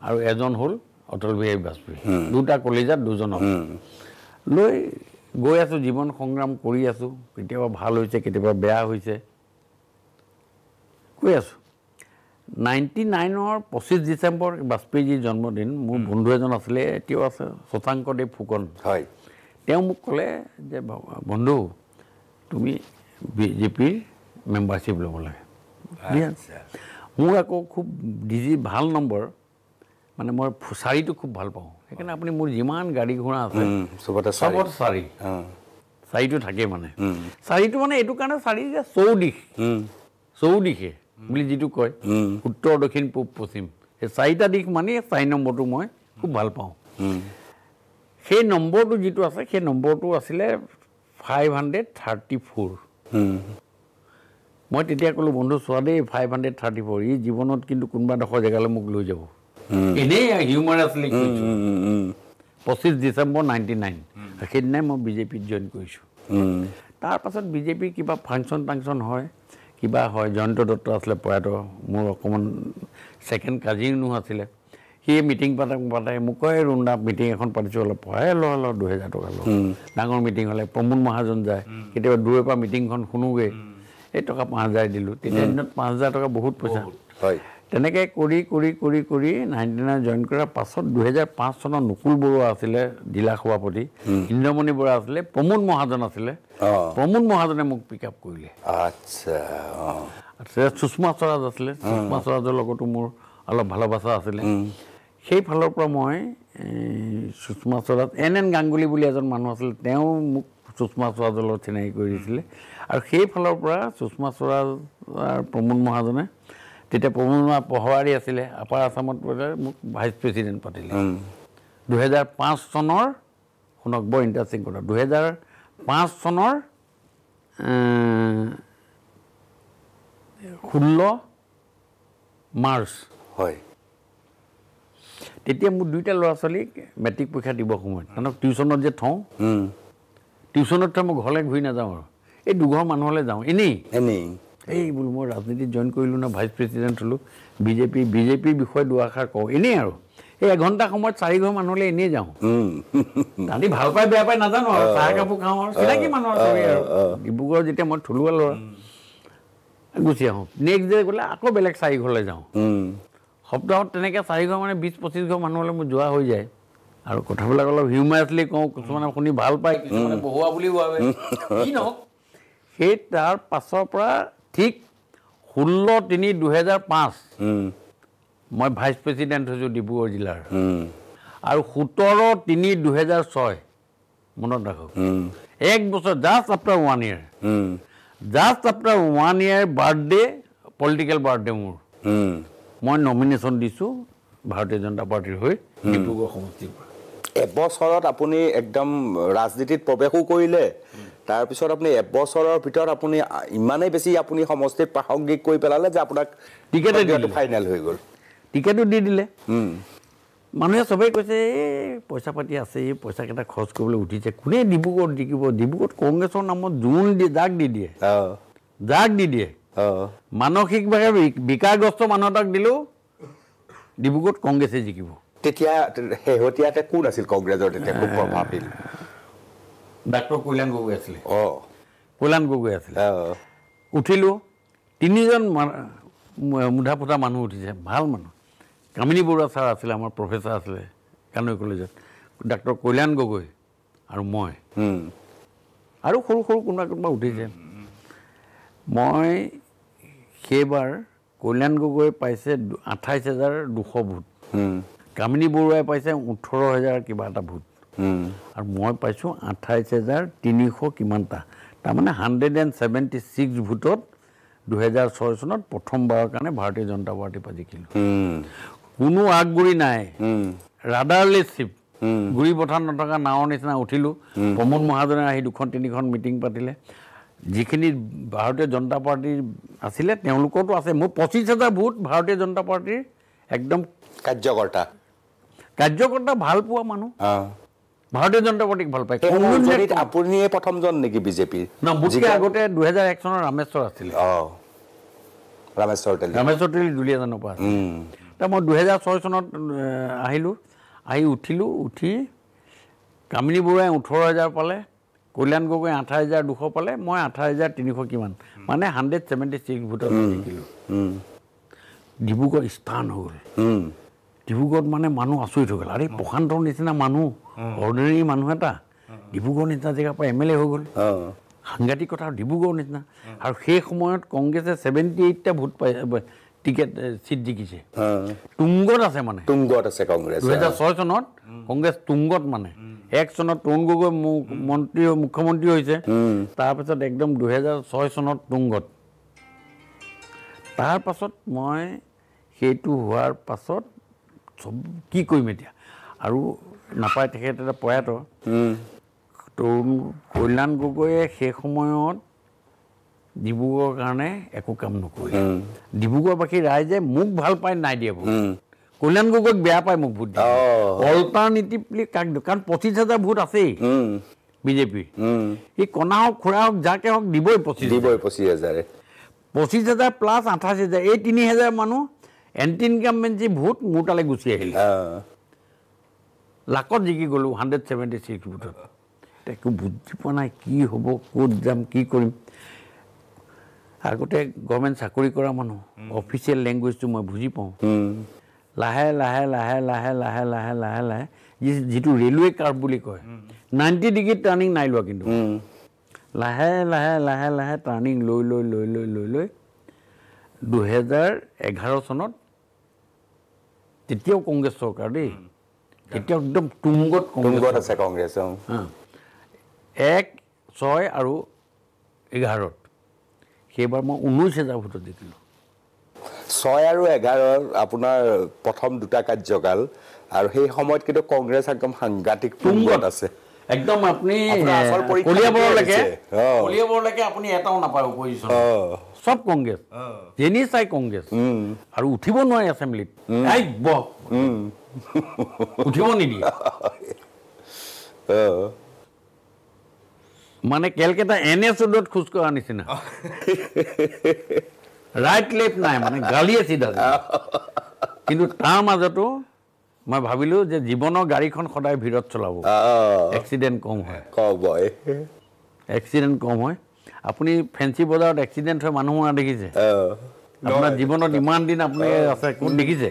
আৰু এজন হ'ল অটল বিহাৰী বাজপেয়ী দুটা কলিজাত দুজন লৈ গৈ আছোঁ জীৱন সংগ্ৰাম কৰি আছোঁ কেতিয়াবা ভাল হৈছে কেতিয়াবা বেয়া হৈছে কৈ আছোঁ 99ৰ 25 ডিচেম্বৰ বাজপেয়ীজীৰ জন্মদিন মোৰ বন্ধু এজন আছিলে এতিয়াও আছে শশাংকদেৱ ফুকন
হয়
তেওঁ মোক ক'লে যে বন্ধু তুমি বিজেপিৰ মেম্বাৰশ্বিপ ল'ব লাগে মোৰ আকৌ খুব ভাল নম্বৰ মানে মই চাৰিটো খুব ভাল পাওঁ সেইকাৰণে আপুনি মোৰ যিমান গাড়ী ঘোঁৰা আছে চবতে চাৰিটো থাকে মানে চাৰিটো মানে এইটো কাৰণে চাৰি যে চৌদিশে বুলি যিটো কয় উত্তৰ দক্ষিণ পূব পশ্চিম সেই চাৰিটা দিশ মানে 4 নম্বৰটো মই খুব ভাল পাওঁ সেই নম্বৰটো যিটো আছে সেই নম্বৰটো আছিলে 534 মই তেতিয়া ক'লোঁ বন্ধু চোৱা দেই 534 ই জীৱনত কিন্তু কোনোবা ডোখৰ জেগালৈ মোক লৈ যাব এনেই হিউমাৰাছলি 25 ডিচেম্বৰ 99 সেইদিনাই মই বিজেপিত জইন কৰিছোঁ তাৰপাছত বিজেপিৰ কিবা ফাংচন হয় কিবা হয় জয়ন্ত দত্ত আছিলে প্ৰয়াত মোৰ অকণমান ছেকেণ্ড কাজিনো আছিলে সি মিটিং পাতে মোক কয় ৰুণ্ডা মিটিং এখন পাতিছোঁ অলপ পঢ়াই ল 2000 টকা ল ডাঙৰ মিটিং হ'লে প্ৰমোদ মহাজন যায় কেতিয়াবা দূৰৰ পৰা মিটিংখন শুনোগৈ এই টকা 5000 দিলোঁ তেতিয়া দিনত 5000 টকা বহুত পইচা
হয়
তেনেকৈ কৰি 99 জইন কৰাৰ পাছত 2005 চনত নকুল বৰুৱা আছিলে জিলা সভাপতি ইন্দ্ৰমণি বৰা আছিলে প্ৰমোদ মহাজন আছিলে প্ৰমোদ মহাজনে মোক পিক আপ কৰিলে আচ্ছা সুষমা স্বৰাজ আছিলে সুষমা স্বৰাজৰ লগতো মোৰ অলপ ভালোবাসা আছিলে সেই ফালৰ পৰা মই সুষমা স্বৰাজ NN গাংগুলী বুলি এজন মানুহ আছিলে তেওঁ মোক সুষমা স্বৰাজৰ লগত চিনাকি কৰি দিছিলে আৰু সেই ফালৰ পৰা সুষমা স্বৰাজ আৰু প্ৰমোদ মহাজনে তেতিয়া প্ৰমোদ পহৱাৰী আছিলে আপাৰ আছামত মোক ভাইচ প্ৰেচিডেণ্ট পাতিলে 2005 চনৰ শুনক বৰ ইণ্টাৰেষ্টিং কথা 2005 চনৰ 16 মাৰ্চ
হয়
তেতিয়া মোৰ দুইটা ল'ৰা ছোৱালীক মেট্ৰিক পৰীক্ষা দিব সময়ত তেওঁলোক টিউশ্যনত যে থওঁ টিউশ্যনত থৈ মই ঘৰলৈ ঘূৰি নাযাওঁ আৰু এই দুঘৰ মানুহলৈ যাওঁ এনেই এই বোলো মই ৰাজনীতিত জইন কৰিলোঁ না ভাইচ প্ৰেচিডেণ্ট হ'লোঁ বিজেপিৰ বিষয়ে দুআষাৰ কওঁ এনেই আৰু এই এঘণ্টা সময়ত 4 ঘৰ মানুহলৈ এনেই যাওঁ তাহাঁতি ভাল পাই বেয়া পাই নাজানো আৰু চাহ কাপোৰ খাওঁ আৰু চিনাকি মানুহ আৰু ডিব্ৰুগড় যেতিয়া মই থলুৱা ল'ৰা গুচি আহোঁ নেক্সট ডে গ'লে আকৌ বেলেগ 4 ঘৰলৈ যাওঁ সপ্তাহত তেনেকৈ 4 ঘৰ মানে 20-25 ঘৰ মানুহলৈ মোৰ যোৱা হৈ যায় আৰু কথাবিলাক অলপ হিউমাৰাছলি কওঁ কিছুমানে শুনি ভাল পায় কিছুমানে বহুৱা বুলিও ভাবে কি নহওক সেই তাৰ পাছৰ পৰা ঠিক 16/3/2005 মই ভাইচ প্ৰেচিডেণ্ট হৈছোঁ ডিব্ৰুগড় জিলাৰ আৰু 17/3/2006 মনত ৰাখক 1 বছৰ just after 1 year just after 1 year birthday political birthday মোৰ মই নমিনেশ্যন দিছোঁ ভাৰতীয় জনতা পাৰ্টিৰ হৈ ডিব্ৰুগড় সমষ্টিৰ পৰা
এবছৰত আপুনি একদম ৰাজনীতিত প্ৰৱেশো কৰিলে তাৰপিছত আপুনি এবছৰৰ ভিতৰত আপুনি ইমানেই বেছি আপুনি সমষ্টিত প্ৰাসংগিক কৰি পেলালে যে আপোনাক টিকেট ফাইনেল হৈ গ'ল
টিকেটো দি দিলে মানুহে চবেই কৈছে এই পইচা পাতি আছে এই পইচাকেইটা খৰচ কৰিবলৈ উঠিছে কোনে ডিব্ৰুগড়ত জিকিব ডিব্ৰুগড়ত কংগ্ৰেছৰ নামত যোন দিয়ে যাক দি দিয়ে মানসিকভাৱে বিকাৰগ্ৰস্ত মানুহ এটাক দিলেও ডিব্ৰুগড়ত কংগ্ৰেছে জিকিব
তেতিয়া শেহতীয়াতে কোন আছিল কংগ্ৰেছৰ তেতিয়া খুব প্ৰভাৱশীল
ডাক্তৰ কল্যাণ গগৈ আছিলে কল্যাণ গগৈ আছিলে উঠিলোঁ 3জন মুধা ফুটা মানুহ উঠিছে ভাল মানুহ কামিনী বৰুৱা ছাৰ আছিলে আমাৰ প্ৰফেচাৰ আছিলে কানৈ কলেজত ডাক্তৰ কল্যাণ গগৈ আৰু মই আৰু সৰু সৰু কোনোবা উঠিছে মই সেইবাৰ কল্যাণ গগৈ পাইছে 28,200 ভোট কামিনী বৰুৱাই পাইছে 18,000 কিবা এটা ভোট আৰু মই পাইছোঁ 28,300 কিমানটা তাৰমানে 176 ভোটত 2006 চনত প্ৰথমবাৰৰ কাৰণে ভাৰতীয় জনতা পাৰ্টিৰ পৰা জিকিলোঁ কোনো আগগুৰি নাই ৰাডাৰলেছশ্বিপ গুৰি পথাৰ নথকা নাৱৰ নিচিনা উঠিলোঁ প্ৰমোদ মহাজনে আহি 2-3খন মিটিং পাতিলে যিখিনি ভাৰতীয় জনতা পাৰ্টিৰ আছিলে তেওঁলোকৰতো আছে মোৰ 25,000 ভোট ভাৰতীয় জনতা পাৰ্টিৰ একদম
কাৰ্যকৰ্তা
ভাল পোৱা মানুহ ভাৰতীয় জনতা পাৰ্টিক ভাল পায়
আপুনিয়ে প্ৰথমজন নেকি বিজেপিৰ
মোতকৈ আগতে 2001 চনৰ ৰামেশ্বৰ আছিলে ৰামেশ্বৰ তেলী দুলীয়াজানৰ পৰা এতিয়া মই 2006 চনত আহিলোঁ আহি উঠি কামিনী বৰুৱাই 18,000 পালে কল্যাণ গগৈ 28,200 পালে মই 28,300 কিমান মানে 176 ভোটত জিকিলোঁ ডিব্ৰুগড় স্থান হৈ গ'ল ডিব্ৰুগড়ত মানে মানুহ আচৰিত হৈ গ'ল আৰে প্ৰশান্তৰ নিচিনা মানুহ অৰ্ডিনেৰী মানুহ এটা ডিব্ৰুগড় নিচিনা জেগাৰ পৰা MLA হৈ গ'ল সাংঘাতিক কথা ডিব্ৰুগড় নিচিনা আৰু সেই সময়ত কংগ্ৰেছে 78টা ভোট পাই টিকেট চিট জিকিছে তুংগত আছে মানে
তুংগত আছে কংগ্ৰেছ
2006 চনত কংগ্ৰেছ তুংগত মানে 1 চনত তৰুণ গগৈ মুখ্যমন্ত্ৰী হৈছে তাৰপিছত একদম 2006 চনত তুংগত তাৰ পাছত মই সেইটো হোৱাৰ পাছত চব কি কৰিম এতিয়া আৰু নাপায় তেখেত এটা প্ৰয়াত তৰুণ কল্যাণ গগৈয়ে সেই সময়ত ডিব্ৰুগড়ৰ কাৰণে একো কাম নকৰিলে ডিব্ৰুগড়বাসী ৰাইজে মোক ভাল পাই নাই দিয়ে ভোট কল্যাণ গগৈক বেয়া পায় মোক ভোট দিয়ে অল্টাৰনেটিভলি কাক দিওঁ কাৰণ 25,000 ভোট আছেই বিজেপিৰ সি কণা হওক খুৰা হওক যাকে হওক দিবই
25,000
25,000 প্লাছ 28,000 এই 3,000 মানুহ এণ্টি ইনকামবেঞ্চি ভোট মোৰ তালৈ গুচি আহিলে লাকত জিকি গ'লোঁ 176 ভোটত একো বুজি পোৱা নাই কি হ'ব ক'ত যাম কি কৰিম আগতে গভৰ্ণমেণ্ট চাকৰি কৰা মানুহ অফিচিয়েল লেংগুৱেজটো মই বুজি পাওঁ লাহে লাহে লাহে লাহে লাহে লাহে লাহে লাহে যিটো ৰেলৱে কাৰ্ভ বুলি কয় 90 ডিগ্ৰী টাৰ্ণিং নাই লোৱা কিন্তু লাহে লাহে লাহে লাহে টাৰ্ণিং লৈ 2011 চনত তেতিয়াও কংগ্ৰেছ চৰকাৰ দেই তেতিয়াও একদম তুংগত
আছে কংগ্ৰেছ
1, 6 আৰু 11ত সেইবাৰ মই 19,000 ভোটত জিকিলোঁ
6 আৰু 11 আপোনাৰ প্ৰথম দুটা কাৰ্যকাল আৰু সেই সময়ত কিন্তু কংগ্ৰেছ একদম সাংঘাতিক তুংগত আছে
একদম আপুনি কলিয়াবৰলৈকে আপুনি এটাও নাপায় অপজিশ্যন সব কংগ্ৰেছ যেনি চাই কংগ্ৰেছ আৰু উঠিব নোৱাৰে এছেম্বলিত উঠিব নিদিয়ে মানে কেলকাতা NS ৰোডত খোজ কঢ়া নিচিনা ৰাইট লেফ্ট নাই মানে গালিয়ে চিধা কিন্তু তাৰ মাজতো মই ভাবিলোঁ যে জীৱনৰ গাড়ীখন সদায় ভিৰত চলাব এক্সিডেণ্ট কম হয় আপুনি ফেঞ্চি বজাৰত এক্সিডেণ্ট হৈ মানুহ মৰা দেখিছে আপোনাৰ জীৱনত ইমান দিন আপুনি আছে কোন দেখিছে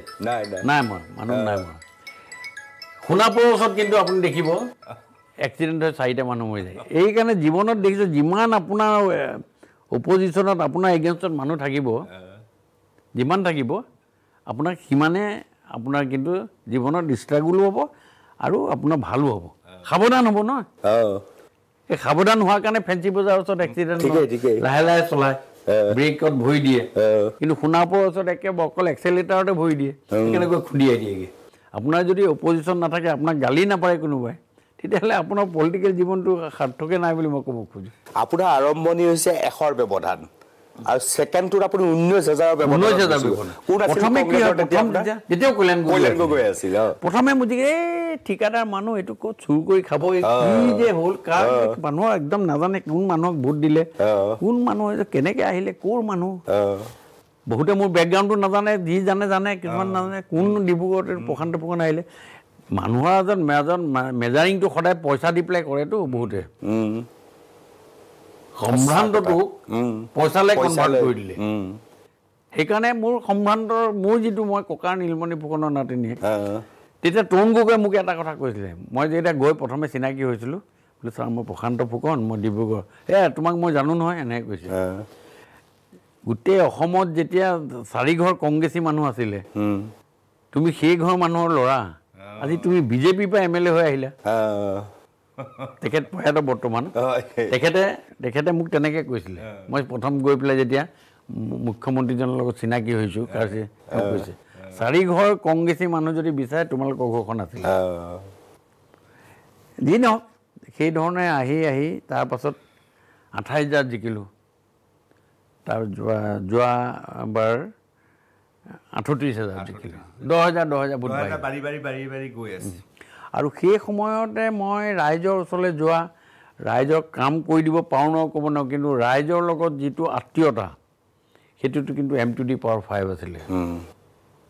নাই মই মানুহ নাই মৰা সোণাপুৰৰ ওচৰত কিন্তু আপুনি দেখিব এক্সিডেণ্ট হৈ 4টা মানুহ মৰি যায় এইকাৰণে জীৱনত দেখিছোঁ যিমান আপোনাৰ অপজিশ্যনত আপোনাৰ এগেইনষ্টত মানুহ থাকিব যিমান থাকিব আপোনাক সিমানে আপোনাৰ কিন্তু জীৱনত ষ্ট্ৰাগলো হ'ব আৰু আপোনাৰ ভালো হ'ব সাৱধান হ'ব ন
অঁ
এই সাৱধান হোৱাৰ কাৰণে ফেঞ্চি বজাৰৰ ওচৰত এক্সিডেণ্ট লাহে লাহে চলায় ব্ৰেকত ভৰি দিয়ে কিন্তু সোণাপুৰৰ ওচৰত একেবাৰে অকল এক্সেলেটাৰতে ভৰি দিয়ে সেইকাৰণে গৈ খুন্দিয়াই দিয়েগৈ আপোনাৰ যদি অপজিশ্যন নাথাকে আপোনাক গালি নাপাৰে কোনোবাই তেতিয়াহ'লে আপোনাৰ পলিটিকেল জীৱনটো সাৰ্থকে নাই বুলি মই ক'ব খোজোঁ
আপোনাৰ আৰম্ভণি হৈছে 100ৰ ব্যৱধান আৰু ছেকেণ্ডটোত আপুনি 19,000ৰ ব্যৱধান
প্ৰথমে কি হয় যেতিয়াও কল্যাণ
গৈ আছিল
প্ৰথমে মুঠি এই ঠিকাদাৰ মানুহ এইটো ক'ত চুৰ কৰি খাব কি যে হ'ল কাৰ মানুহৰ একদম নাজানে কোন মানুহক ভোট দিলে কোন মানুহ কেনেকৈ আহিলে ক'ৰ মানুহ বহুতে মোৰ বেকগ্ৰাউণ্ডটো নাজানে যি জানে কিছুমান নাজানে কোন ডিব্ৰুগড়ত প্ৰশান্ত ফুকন আহিলে মানুহৰ এজন মেজাৰিংটো সদায় পইচা দি পেলাই কৰেতো বহুতে সম্ভ্ৰান্তটোক পইচালৈ কনভাৰ্ট কৰি দিলে সেইকাৰণে মোৰ সম্ভ্ৰান্তৰ মোৰ যিটো মই ককাৰ নীলমণি ফুকনৰ নাতিনীয়ে তেতিয়া তৰুণ গগৈয়ে মোক এটা কথা কৈছিলে মই যেতিয়া গৈ প্ৰথমে চিনাকি হৈছিলোঁ বোলে ছাৰ মই প্ৰশান্ত ফুকন মই ডিব্ৰুগড় তোমাক মই জানো নহয় এনেকৈ কৈছে গোটেই অসমত যেতিয়া 4 ঘৰ কংগ্ৰেছী মানুহ আছিলে তুমি সেই ঘৰ মানুহৰ ল'ৰা আজি তুমি বিজেপিৰ পৰা MLA হৈ আহিলা তেখেত প্ৰয়াত বৰ্তমান তেখেতে মোক তেনেকৈ কৈছিলে মই প্ৰথম গৈ পেলাই যেতিয়া মুখ্যমন্ত্ৰীজনৰ লগত চিনাকি হৈছোঁ কৈছে 4 ঘৰ কংগ্ৰেছী মানুহ যদি বিচাৰে তোমালোকৰ ঘৰখন আছিল যি নহওক সেই ধৰণে আহি তাৰপাছত 28,000 জিকিলোঁ তাৰ যোৱাবাৰ 38,000 জিকিলোঁ 10,000 ভোট
বাঢ়ি গৈ আছে
আৰু সেই সময়তে মই ৰাইজৰ ওচৰলৈ যোৱা ৰাইজক কাম কৰি দিব পাৰোঁ ন ক'ব নোৱাৰোঁ কিন্তু ৰাইজৰ লগত যিটো আত্মীয়তা সেইটোতো কিন্তু M⁴ আছিলে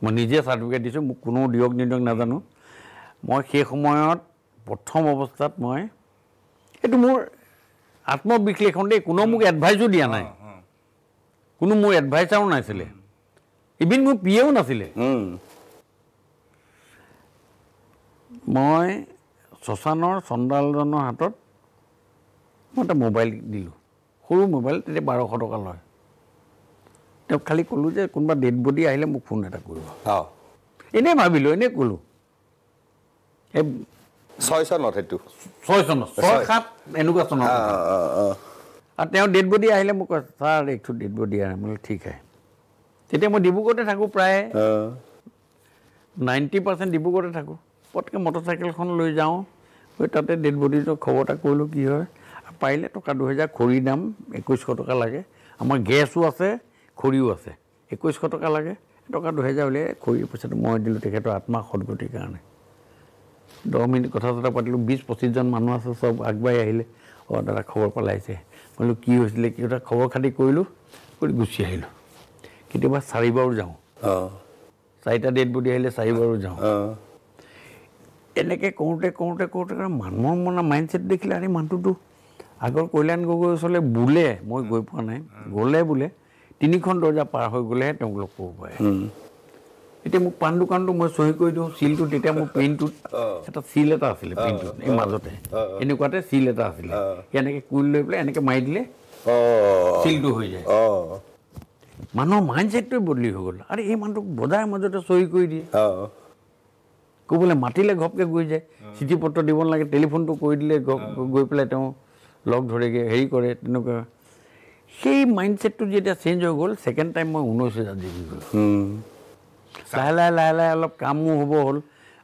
মই নিজে চাৰ্টিফিকেট দিছোঁ মোক কোনো দিয়ক নিদিয়ক নাজানো মই সেই সময়ত প্ৰথম অৱস্থাত মই এইটো মোৰ আত্মবিশ্লেষণ দেই কোনো মোক এডভাইচো দিয়া নাই কোনো মোৰ এডভাইচাৰো নাছিলে ইভিন মোৰ পিএও নাছিলে মই শশানৰ চন্দালজনৰ হাতত মই এটা মোবাইল দিলোঁ সৰু মোবাইল তেতিয়া 1200 টকা লয় তেওঁক খালি ক'লোঁ যে কোনোবা ডেড বডি আহিলে মোক ফোন এটা কৰিব এনেই ভাবিলোঁ এনেই ক'লোঁ এই
6 চনত সেইটো
6 চনত 6-7 এনেকুৱা চনত আৰু তেওঁ ডেড বডি আহিলে মোক কয় ছাৰ একটু ডেড বডি আহে মই ঠিক আছে তেতিয়া মই ডিব্ৰুগড়তে থাকোঁ প্ৰায় 90% ডিব্ৰুগড়তে থাকোঁ পটকৈ মটৰচাইকেলখন লৈ যাওঁ গৈ তাতে ডেড বডিটো খবৰ এটা কৰিলোঁ কি হয় পাৰিলে টকা 2,000 খৰিৰ দাম 2,100 টকা লাগে আমাৰ গেছো আছে খৰিও আছে 2,100 টকা লাগে টকা 2,000 উলিয়াই খৰিৰ পইচাটো মই দিলোঁ তেখেতৰ আত্মা সদগতিৰ কাৰণে 10 মিনিট কথা চথা পাতিলোঁ 20-25 জন মানুহ আছে চব আগবাঢ়ি আহিলে দাদা খবৰ পেলাইছে মই বোলো কি হৈছিলে কি কথা খবৰ খাতি কৰিলোঁ কৰি গুচি আহিলোঁ কেতিয়াবা 4 বাৰো যাওঁ 4টা ডেড বডি আহিলে 4 বাৰো যাওঁ এনেকৈ কৰোঁতে মানুহৰ মানে মাইণ্ডছেট দেখিলে আৰে মানুহটোতো আগৰ কল্যাণ গগৈৰ ওচৰলৈ বোলে মই গৈ পোৱা নাই গ'লে বোলে 3খন দৰ্জা পাৰ হৈ গ'লেহে তেওঁক লগ কৰিব পাৰে এতিয়া মোক পাণ দোকানটো মই চহী কৰি দিওঁ চিলটো তেতিয়া মোৰ পেইনটোত এটা চিল এটা আছিলে পেইনটোত এই মাজতে এনেকুৱাতে চিল এটা আছিলে এনেকৈ কুইল লৈ পেলাই এনেকৈ মাৰি দিলে চিলটো হৈ যায় মানুহৰ মাইণ্ডছেটটোৱে বদলি হৈ গ'ল আৰে এই মানুহটোক বজাৰৰ মাজতে চহী কৰি দিয়ে ক'বলৈ মাতিলে ঘপকৈ গৈ যায় চিঠি পত্ৰ দিব নালাগে টেলিফোনটো কৰি দিলে গৈ পেলাই তেওঁ লগ ধৰেগৈ হেৰি কৰে তেনেকুৱা সেই মাইণ্ডছেটটো যেতিয়া চেঞ্জ হৈ গ'ল ছেকেণ্ড টাইম মই 19,000 জিকি গ'লোঁ লাহে লাহে অলপ কামো হ'ব হ'ল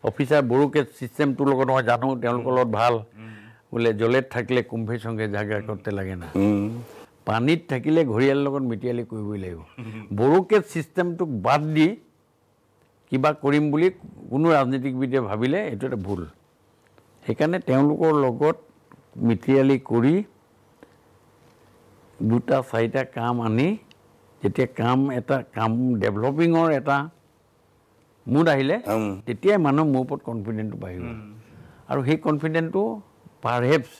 অফিচাৰ বড়োকেট ছিষ্টেমটোৰ লগত মই জানো তেওঁলোকৰ লগত ভাল বোলে জলেত থাকিলে কুম্ভে চংঘে জাগা কৰতে লাগে না পানীত থাকিলে ঘৰিয়ালৰ লগত মিতিয়ালি কৰিবই লাগিব বড়োকেট ছিষ্টেমটোক বাদ দি কিবা কৰিম বুলি কোনো ৰাজনীতিকবিদে ভাবিলে এইটো এটা ভুল সেইকাৰণে তেওঁলোকৰ লগত মিতিয়ালি কৰি 2-4টা কাম আনি যেতিয়া কাম ডেভেলপিঙৰ এটা মুড আহিলে তেতিয়াই মানুহৰ মোৰ ওপৰত কনফিডেন্টটো বাঢ়ি গ'ল আৰু সেই কনফিডেন্টটো পাৰহেপছ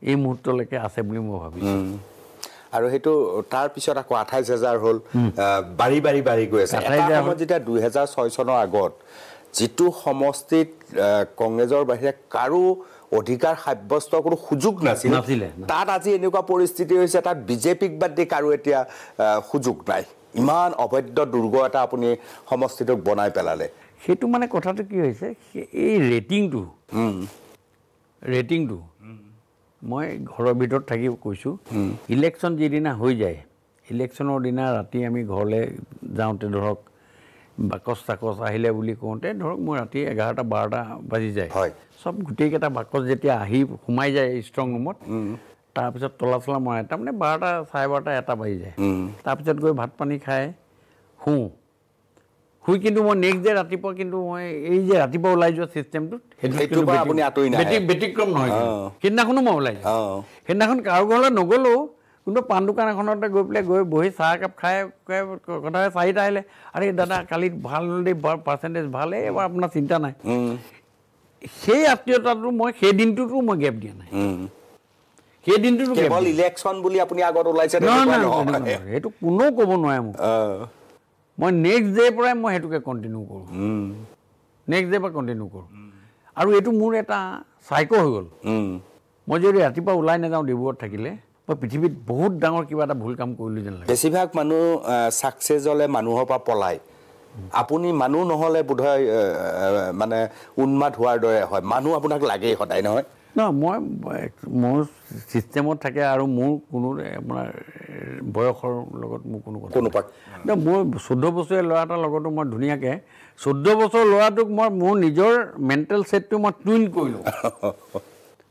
এই মুহূৰ্তলৈকে আছে বুলি মই ভাবিছোঁ
আৰু সেইটো তাৰ পিছত আকৌ 28,000 হ'ল বাঢ়ি গৈ আছে এটা সময়ত যেতিয়া 2006 চনৰ আগত যিটো সমষ্টিত কংগ্ৰেছৰ বাহিৰে কাৰো অধিকাৰ সাব্যস্ত কোনো সুযোগ নাছিল তাত আজি এনেকুৱা পৰিস্থিতি হৈছে তাত বিজেপিক বাদ দি কাৰো এতিয়া সুযোগ নাই ইমান অবৈধ দুৰ্গ এটা আপুনি সমষ্টিটোক বনাই পেলালে
সেইটো মানে কথাটো কি হৈছে এই ৰেটিংটো ৰেটিংটো মই ঘৰৰ ভিতৰত থাকি কৈছোঁ ইলেকশ্যন যিদিনা হৈ যায় ইলেকশ্যনৰ দিনা ৰাতি আমি ঘৰলৈ যাওঁতে ধৰক বাকচ চাকচ আহিলে বুলি কওঁতে ধৰক মোৰ ৰাতি 11টা 12টা বাজি যায় চব গোটেইকেইটা বাকচ যেতিয়া আহি সোমাই যায় ষ্ট্ৰং ৰুমত তাৰপিছত তলা চলা মৰাই তাৰমানে 12টা 12:30 1টা বাজি যায় তাৰপিছত গৈ ভাত পানী খাই শুই কিন্তু মই নেক্সট ডে ৰাতিপুৱা কিন্তু মই এই যে ৰাতিপুৱা ওলাই যোৱা ছিষ্টেমটোত ব্যতিক্ৰম নহয় সেইদিনাখনো মই ওলাই যাওঁ সেইদিনাখন কাৰো ঘৰলৈ নগ'লেও কিন্তু পাণ দোকান এখনতে গৈ পেলাই বহি চাহ একাপ খাই কথা 4টা আহিলে আৰে দাদা কালি ভাল হ'ল দেই পাৰ্চেণ্টেজ ভাল এইবাৰ আপোনাৰ চিন্তা নাই সেই আত্মীয়তাটো মই সেই দিনটোতো মই গেপ দিয়া নাই সেই দিনটোতো
কেৱল ইলেকশ্যন বুলি আপুনি আগত ওলাইছে
সেইটো কোনেও ক'ব নোৱাৰে মোক মই নেক্সট ডে'ৰ পৰাই মই সেইটোকে কণ্টিনিউ কৰোঁ নেক্সট ডে'ৰ পৰা কণ্টিনিউ কৰোঁ আৰু এইটো মোৰ এটা চাইক' হৈ গ'ল মই যদি ৰাতিপুৱা ওলাই নাযাওঁ ডিব্ৰুগড়ত থাকিলে মই পৃথিৱীত বহুত ডাঙৰ কিবা এটা ভুল কাম কৰিলোঁ যেন লাগে
বেছিভাগ মানুহ ছাকচেছ হ'লে মানুহৰ পৰা পলায় আপুনি মানুহ নহ'লে বোধহয় মানে উন্মাদ হোৱাৰ দৰে হয় মানুহ আপোনাক লাগেই সদায় নহয়
মই মোৰ ছিষ্টেমত থাকে আৰু মোৰ কোনো আপোনাৰ বয়সৰ লগত মোৰ কোনো কথা মোৰ 14 বছৰীয়া ল'ৰা এটাৰ লগতো মই ধুনীয়াকৈ 14 বছৰ ল'ৰাটোক মই মোৰ নিজৰ মেণ্টেল ছেটটো মই টুইন কৰিলোঁ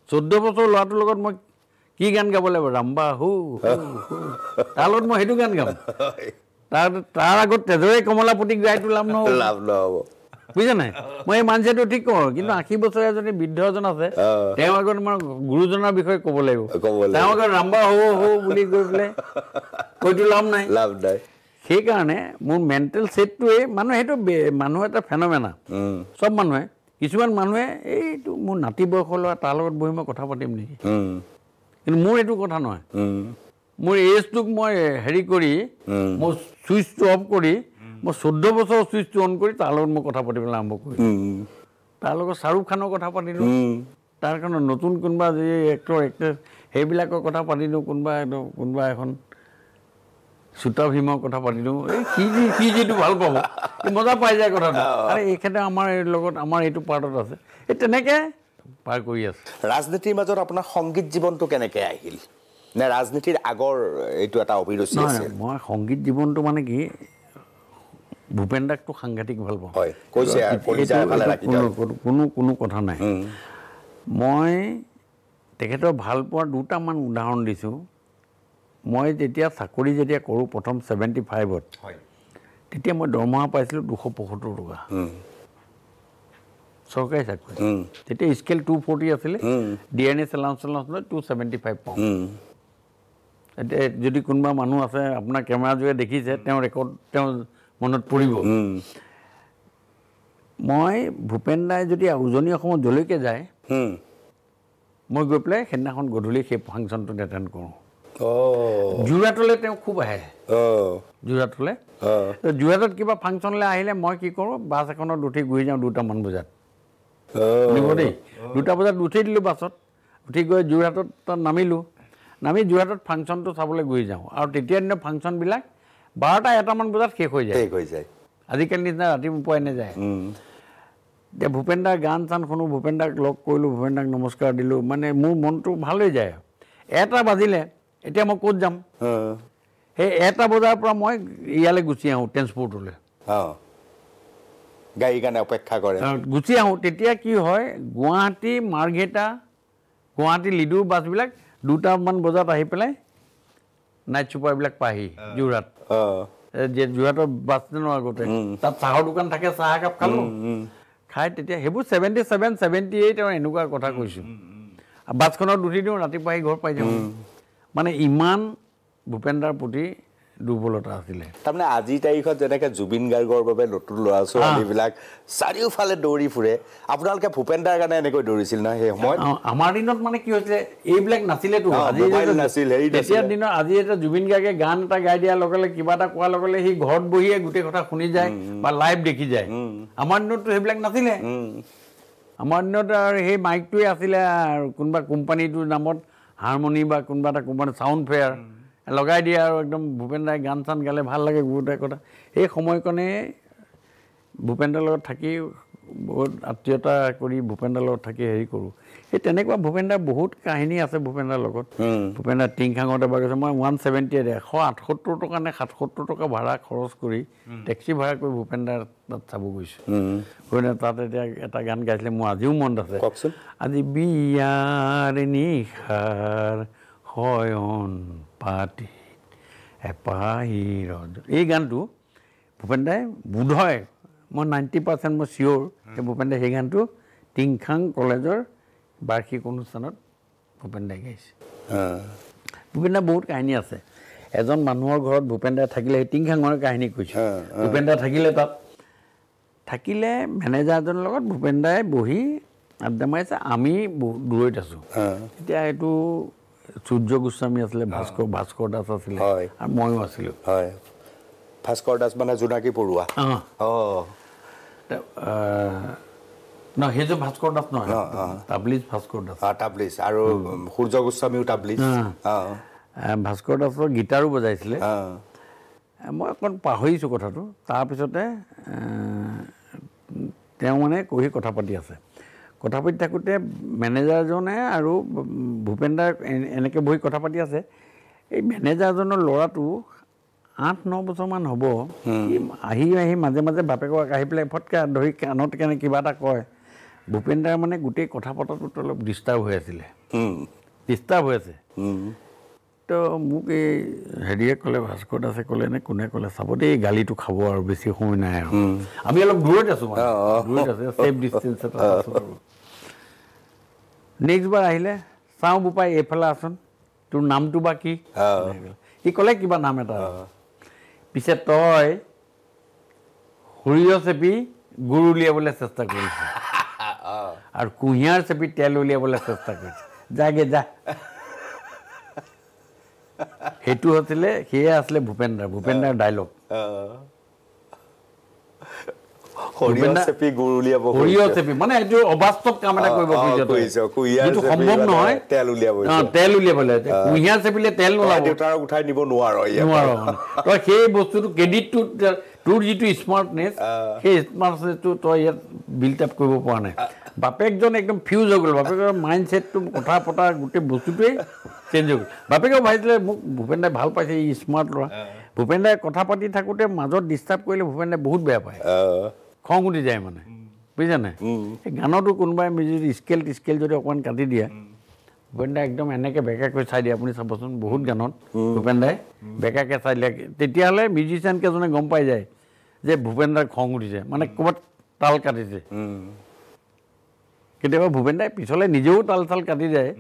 14 বছৰ ল'ৰাটোৰ লগত মই কি গান গাব লাগিব ৰাম্বা হু তাৰ লগত মই সেইটো গান গাম তাৰ আগত তেজৰে কমলাপতি গাইটো লাভ নহ'ব বুজিছে নাই মই এই মানচিয়াটো ঠিক কৰোঁ কিন্তু 80 বছৰীয়া যদি বৃদ্ধ এজন আছে তেওঁ আগত মই গুৰুজনাৰ বিষয়ে ক'ব লাগিব তেওঁ আগত ৰাম্বা হু বুলি গৈ পেলাই কৈতো লাভ নাই সেইকাৰণে মোৰ মেণ্টেল ছেটটোৱে মানুহ সেইটো মানুহ এটা ফেনমেনা চব মানুহে কিছুমান মানুহে এইটো মোৰ নাতি বয়সৰ ল'ৰা তাৰ লগত বহি মই কথা পাতিম নেকি কিন্তু মোৰ এইটো কথা নহয় মোৰ এজটোক মই হেৰি কৰি মোৰ ছুইচটো অফ কৰি মই 14 বছৰ ছুইচটো অন কৰি তাৰ লগত মই কথা পাতিবলৈ আৰম্ভ কৰিলোঁ তাৰ লগত শ্বাহৰুখ খানৰ কথা পাতিলোঁ তাৰ কাৰণে নতুন কোনোবা যি এক্টৰ এক্ট্ৰেছ সেইবিলাকৰ কথা পাতিলোঁ কোনোবা এখন চুতা ভীমৰ কথা পাতিলোঁ এই সি যিটো ভাল পাব মজা পাই যায় কথাটো আৰু এইখেতে আমাৰ লগত আমাৰ এইটো পাৰ্টত আছে এই তেনেকৈ পাৰ কৰি আছে
ৰাজনীতিৰ মাজত আপোনাৰ সংগীত জীৱনটো কেনেকৈ আহিল নে ৰাজনীতিৰ আগৰ এইটো এটা অভিৰুচি আছিল
মই সংগীত জীৱনটো মানে কি ভূপেন দাকটো সাংঘাতিক ভাল পাওঁ কোনো কথা নাই মই তেখেতৰ ভাল পোৱাৰ দুটামান উদাহৰণ দিছোঁ মই যেতিয়া চাকৰি কৰোঁ প্ৰথম 75ত তেতিয়া মই দৰমহা পাইছিলোঁ 275 টকা চৰকাৰী চাকৰি তেতিয়া স্কেল 240 আছিলে ডিএনএছ এলাউন্স 275 পাওঁ যদি কোনোবা মানুহ আছে আপোনাৰ কেমেৰা যোগে দেখিছে তেওঁ ৰেকৰ্ড তেওঁ মনত পৰিব মই ভূপেন দাই যদি উজনি অসমত যলৈকে যায় মই গৈ পেলাই সেইদিনাখন গধূলি সেই ফাংচনটোত এটেণ্ড কৰোঁ যোৰহাটলৈ তেওঁ খুব আহে যোৰহাটলৈ যোৰহাটত কিবা ফাংচনলৈ আহিলে মই কি কৰোঁ বাছ এখনত উঠি ঘূৰি যাওঁ 2টামান বজাত শুনিব দেই 2টা বজাত উঠি দিলোঁ বাছত উঠি গৈ যোৰহাটত তাত নামি যোৰহাটত ফাংচনটো চাবলৈ ঘূৰি যাওঁ আৰু তেতিয়া দিনৰ ফাংচনবিলাক 12টা 1টামান বজাত শেষ হৈ যায় আজিকালি নিচিনা ৰাতিপুৱাই নাযায় এতিয়া ভূপেন দাৰ গান চান শুনো ভূপেন দাক লগ কৰিলোঁ ভূপেন দাক নমস্কাৰ দিলোঁ মানে মোৰ মনটো ভাল হৈ যায় 1টা বাজিলে এতিয়া মই ক'ত যাম সেই 1টা বজাৰ পৰা মই ইয়ালৈ গুচি আহোঁ ট্ৰেন্সপৰ্টলৈ
গাড়ীৰ কাৰণে অপেক্ষা কৰে
গুচি আহোঁ তেতিয়া কি হয় গুৱাহাটী মাৰ্ঘেটা গুৱাহাটী লিডুৰ বাছবিলাক 2টামান বজাত আহি পেলাই নাইট ছুপাৰবিলাক পাহি যোৰহাট যোৰহাটৰ বাছ ষ্টেণ্ডৰ আগতে তাত চাহৰ দোকান থাকে চাহ একাপ খালোঁ খাই তেতিয়া সেইবোৰ 77 78 আৰু এনেকুৱা কথা কৈছোঁ বাছখনত উঠি দিওঁ ৰাতিপুৱা আহি ঘৰ পাই যাওঁ মানে ইমান ভূপেন দাৰ প্ৰতি দুৰ্বলতা আছিলে
তাৰমানে আজিৰ তাৰিখত যেনেকৈ জুবিন গাৰ্গৰ বাবে নতুন ল'ৰা ছোৱালীবিলাক চাৰিওফালে দৌৰি ফুৰে আপোনালোকে ভূপেন দাৰ কাৰণে এনেকৈ দৌৰিছিল নহয় সেই সময়ত
আমাৰ দিনত মানে কি হৈছিলে এইবিলাক নাছিলেতো তেতিয়াৰ দিনত আজি এটা জুবিন গাৰ্গে গান এটা গাই দিয়াৰ লগে লগে কিবা এটা কোৱাৰ লগে লগে সি ঘৰত বহিয়ে গোটেই কথা শুনি যায় বা লাইভ দেখি যায় আমাৰ দিনততো সেইবিলাক নাছিলে আমাৰ দিনত আৰু সেই মাইকটোৱে আছিলে আৰু কোনোবা কোম্পানীটোৰ নামত হাৰমনি বা কোনোবা এটা কোম্পানী চাউণ্ড ফেয়াৰ লগাই দিয়ে আৰু একদম ভূপেন দাই গান চান গালে ভাল লাগে গোটেই কথা এই সময়কণে ভূপেন দাৰ লগত থাকি বহুত আত্মীয়তা কৰি ভূপেন্দ্ৰৰ লগত থাকি হেৰি কৰোঁ সেই তেনেকুৱা ভূপেন্দ্ৰাৰ বহুত কাহিনী আছে ভূপেন্দ্ৰাৰ লগত ভূপেন্দ্ৰাৰ টিংখাঙত এবাৰ গৈছে মই 178 178 টকা নে 77 টকা ভাড়া খৰচ কৰি টেক্সি ভাড়া কৰি ভূপেন্দ্ৰাৰ তাত চাব গৈছোঁ ভূপেন্দ্ৰা তাত এতিয়া এটা গান গাইছিলে মোৰ আজিও মনত আছে আজি বিয়াৰ নিশাৰ শয়ন পাতি এপাহি ৰদ এই গানটো ভূপেন্দ্ৰাই বোধহয় মই 90% মই চিয়'ৰ যে ভূপেন্দ্ৰাই সেই গানটো টিংখাং কলেজৰ বাৰ্ষিক অনুষ্ঠানত ভূপেন্দ্ৰাই গাইছে ভূপেন্দ্ৰাৰ বহুত কাহিনী আছে এজন মানুহৰ ঘৰত ভূপেন্দ্ৰাই থাকিলে সেই টিংখাঙৰ কাহিনী কৈছোঁ ভূপেন্দ্ৰা থাকিলে তাত থাকিলে মেনেজাৰজনৰ লগত ভূপেন্দ্ৰাই বহি আড্ডা মাৰিছে আমি দূৰৈত আছোঁ এতিয়া এইটো সূৰ্য গোস্বামী আছিলে ভাস্কৰ দাস আছিলে আৰু ময়ো আছিলোঁ
ভাস্কৰ দাস মানে জোনাকী পৰুৱা
সেইযোৰ ভাস্কৰ দাস নহয় তাবলিজ ভাস্কৰ দাস
তাবলিজ আৰু সূৰ্য গোস্বামীও তাবলিজ
ভাস্কৰ দাসৰ গীটাৰো বজাইছিলে মই অকণ পাহৰিছোঁ কথাটো তাৰপিছতে তেওঁ মানে কহি কথা পাতি আছে কথা পাতি থাকোঁতে মেনেজাৰজনে আৰু ভূপেন্দ্ৰাৰ এনেকৈ বহি কথা পাতি আছে এই মেনেজাৰজনৰ ল'ৰাটো 8-9 বছৰমান হ'ব আহি মাজে মাজে বাপেকক আহি পেলাই ফটকৈ ধৰি কাণত কেনে কিবা এটা কয় ভূপেন্দ্ৰাৰ মানে গোটেই কথা পতাটোত অলপ ডিষ্টাৰ্ব হৈ আছিলে ডিষ্টাৰ্ব হৈ আছে তো মোক এই হেৰিয়ে ক'লে ভাস্কৰ দাসে ক'লে নে কোনে ক'লে চাব দেই গালিটো খাব আৰু বেছি সময় নাই আৰু আমি অলপ দূৰত আছোঁ মানে দূৰত আছে ছেফ ডিষ্টেঞ্চ এটা আছোঁ আৰু নেক্সট বাৰ আহিলে চাওঁ বোপাই এইফালে আছোন তোৰ নামটো বা কি সি ক'লে কিবা নাম এটা পিছে তই সৰিয়হ চেপি গুড় উলিয়াবলৈ চেষ্টা কৰিছ আৰু কুঁহিয়াৰ চেপি তেল উলিয়াবলৈ চেষ্টা কৰিছ যাগে যা সেইটো হৈছিলে সেয়ে আছিলে ভূপেন্দ্ৰাৰ ডাইলগ
সৰিয়হ চেপি গুড় উলিয়াব
মানে এইটো অবাস্তৱ কাম এটা কৰিব যিটো সম্ভৱ নহয় তেল উলিয়াবলৈ কুঁহিয়াৰ চেপিলে তেল নোলাব
দেউতাৰক উঠাই নিব নোৱাৰ
তই সেই বস্তুটো ক্ৰেডিটটো তোৰ যিটো স্মাৰ্টনেছ সেই স্মাৰ্টনেছটো তই ইয়াত বিল্ড আপ কৰিব পৰা নাই বাপেকজন একদম ফিউজ হৈ গ'ল বাপেকৰ মাইণ্ড ছেটটো কথা পতা গোটেই বস্তুটোৱেই চেঞ্জ হৈ গ'ল বাপেকেও ভাবিছিলে মোক ভূপেন্দ্ৰাই ভাল পাইছে ই স্মাৰ্ট ল'ৰা ভূপেন্দ্ৰাই কথা পাতি থাকোঁতে মাজত ডিষ্টাৰ্ব কৰিলে ভূপেন্দ্ৰাই বহুত বেয়া পায় খং উঠি যায় মানে বুজিছা নাই এই গানতো কোনোবাই যদি স্কেল যদি অকণমান কাটি দিয়ে ভূপেন্দ্ৰাই একদম এনেকৈ বেকাকৈ চাই দিয়ে আপুনি চাবচোন বহুত গানত ভূপেন্দ্ৰাই বেকাকৈ চাই দিলে তেতিয়াহ'লে মিউজিচিয়ানকেইজনে গম পাই যায় যে ভূপেন্দ্ৰাৰ খং উঠিছে মানে ক'ৰবাত তাল কাটিছে কেতিয়াবা ভূপেন্দ্ৰাই পিছলৈ নিজেও তাল চাল কাটি যায়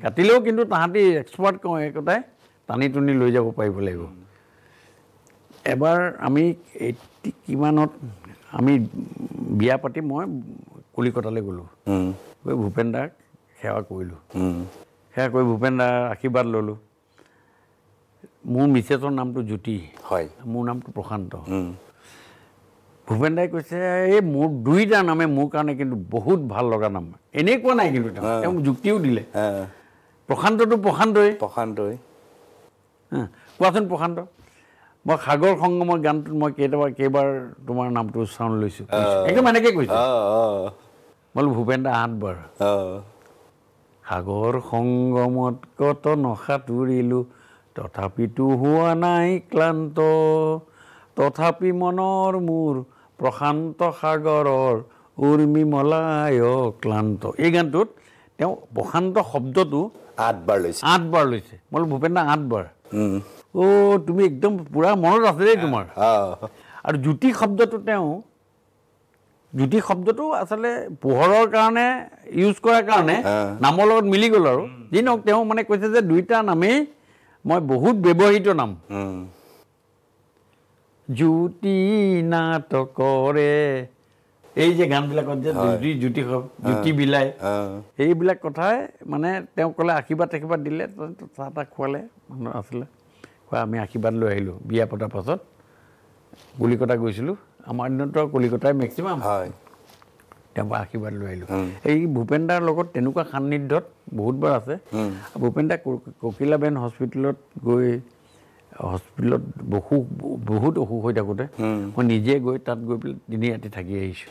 কাটিলেও কিন্তু তাহাঁতি এক্সপাৰ্ট কওঁ একোটাই টানি টুনি লৈ যাব পাৰিব লাগিব এবাৰ আমি কিমানত আমি বিয়া পাতি মই কলিকতালৈ গ'লোঁ গৈ ভূপেন্দ্ৰাক সেৱা কৰিলোঁ সেৱা কৰি ভূপেন্দ্ৰাৰ আশীৰ্বাদ ল'লোঁ মোৰ মিছেছৰ নামটো জ্যোতি
হয়
মোৰ নামটো প্ৰশান্ত ভূপেন্দ্ৰাই কৈছে এই মোৰ দুইটা নামে মোৰ কাৰণে কিন্তু বহুত ভাল লগা নাম এনেকুৱা নাই কিন্তু তেওঁ যুক্তিও দিলে প্ৰশান্তটো প্ৰশান্তই কোৱাচোন প্ৰশান্ত মই সাগৰ সংগমৰ গানটোত মই কেইবাৰ তোমাৰ নামটো উচ্চাৰণ লৈছোঁ একদম এনেকৈ কৈছোঁ বোলো ভূপেন্দ্ৰা 8 বাৰ সাগৰ সংগমত কত নসাঁতুৰিলোঁ তথাপিতো হোৱা নাই ক্লান্ত তথাপি মনৰ মোৰ প্ৰশান্ত সাগৰৰ উৰ্মি মলায় ক্লান্ত এই গানটোত তেওঁ প্ৰশান্ত শব্দটো
8 বাৰ লৈছে
বোলো ভূপেন্দ্ৰা 8 বাৰ তুমি একদম পুৰা মনত আছে দেই তোমাৰ আৰু জ্যোতি শব্দটো আচলতে পোহৰৰ কাৰণে ইউজ কৰাৰ কাৰণে নামৰ লগত মিলি গ'ল আৰু যি নহওক তেওঁ মানে কৈছে যে দুইটা নামেই মই বহুত ব্যৱহৃত নাম জ্যোতি নাটকৰে এই যে গানবিলাকত যে জ্যোতি বিলাই এইবিলাক কথাই মানে তেওঁ ক'লে আশীৰ্বাদ দিলে চাহ তাহ খোৱালে মানুহ আছিলে আমি আশীৰ্বাদ লৈ আহিলোঁ বিয়া পতাৰ পাছত কলিকতা গৈছিলোঁ আমাৰ দিনতো কলিকতাই মেক্সিমাম তেওঁৰ পৰা আশীৰ্বাদ লৈ আহিলোঁ এই ভূপেন্দ্ৰাৰ লগত তেনেকুৱা সান্নিধ্যত বহুতবাৰ আছে ভূপেন্দ্ৰা ককিলাবেন হস্পিটেলত গৈ বহুত অসুখ হৈ থাকোঁতে মই নিজে গৈ তাত গৈ পেলাই 3 ৰাতি থাকি আহিছোঁ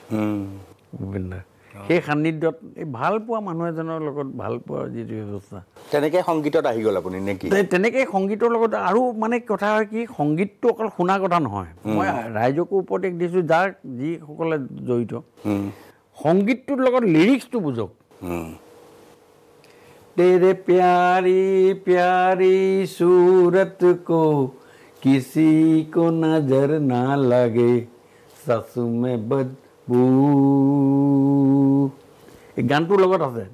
ভূপেন দা সেই সান্নিধ্যত এই ভাল পোৱা মানুহ এজনৰ লগত ভাল পোৱাৰ যিটো ব্যৱস্থা
তেনেকৈ সংগীতত আহি গ'ল আপুনি নেকি
তেনেকৈ সংগীতৰ লগত আৰু মানে কথা হয় কি সংগীতটো অকল শুনা কথা নহয় মই ৰাইজকো উপদেশ দিছোঁ যাৰ যিসকলে জড়িত সংগীতটোৰ লগত লিৰিক্সটো বুজক तेरे प्यारी प्यारी सूरत को किसी को नजर ना लगे सासू में बदबू এই গানটোৰ লগত আছে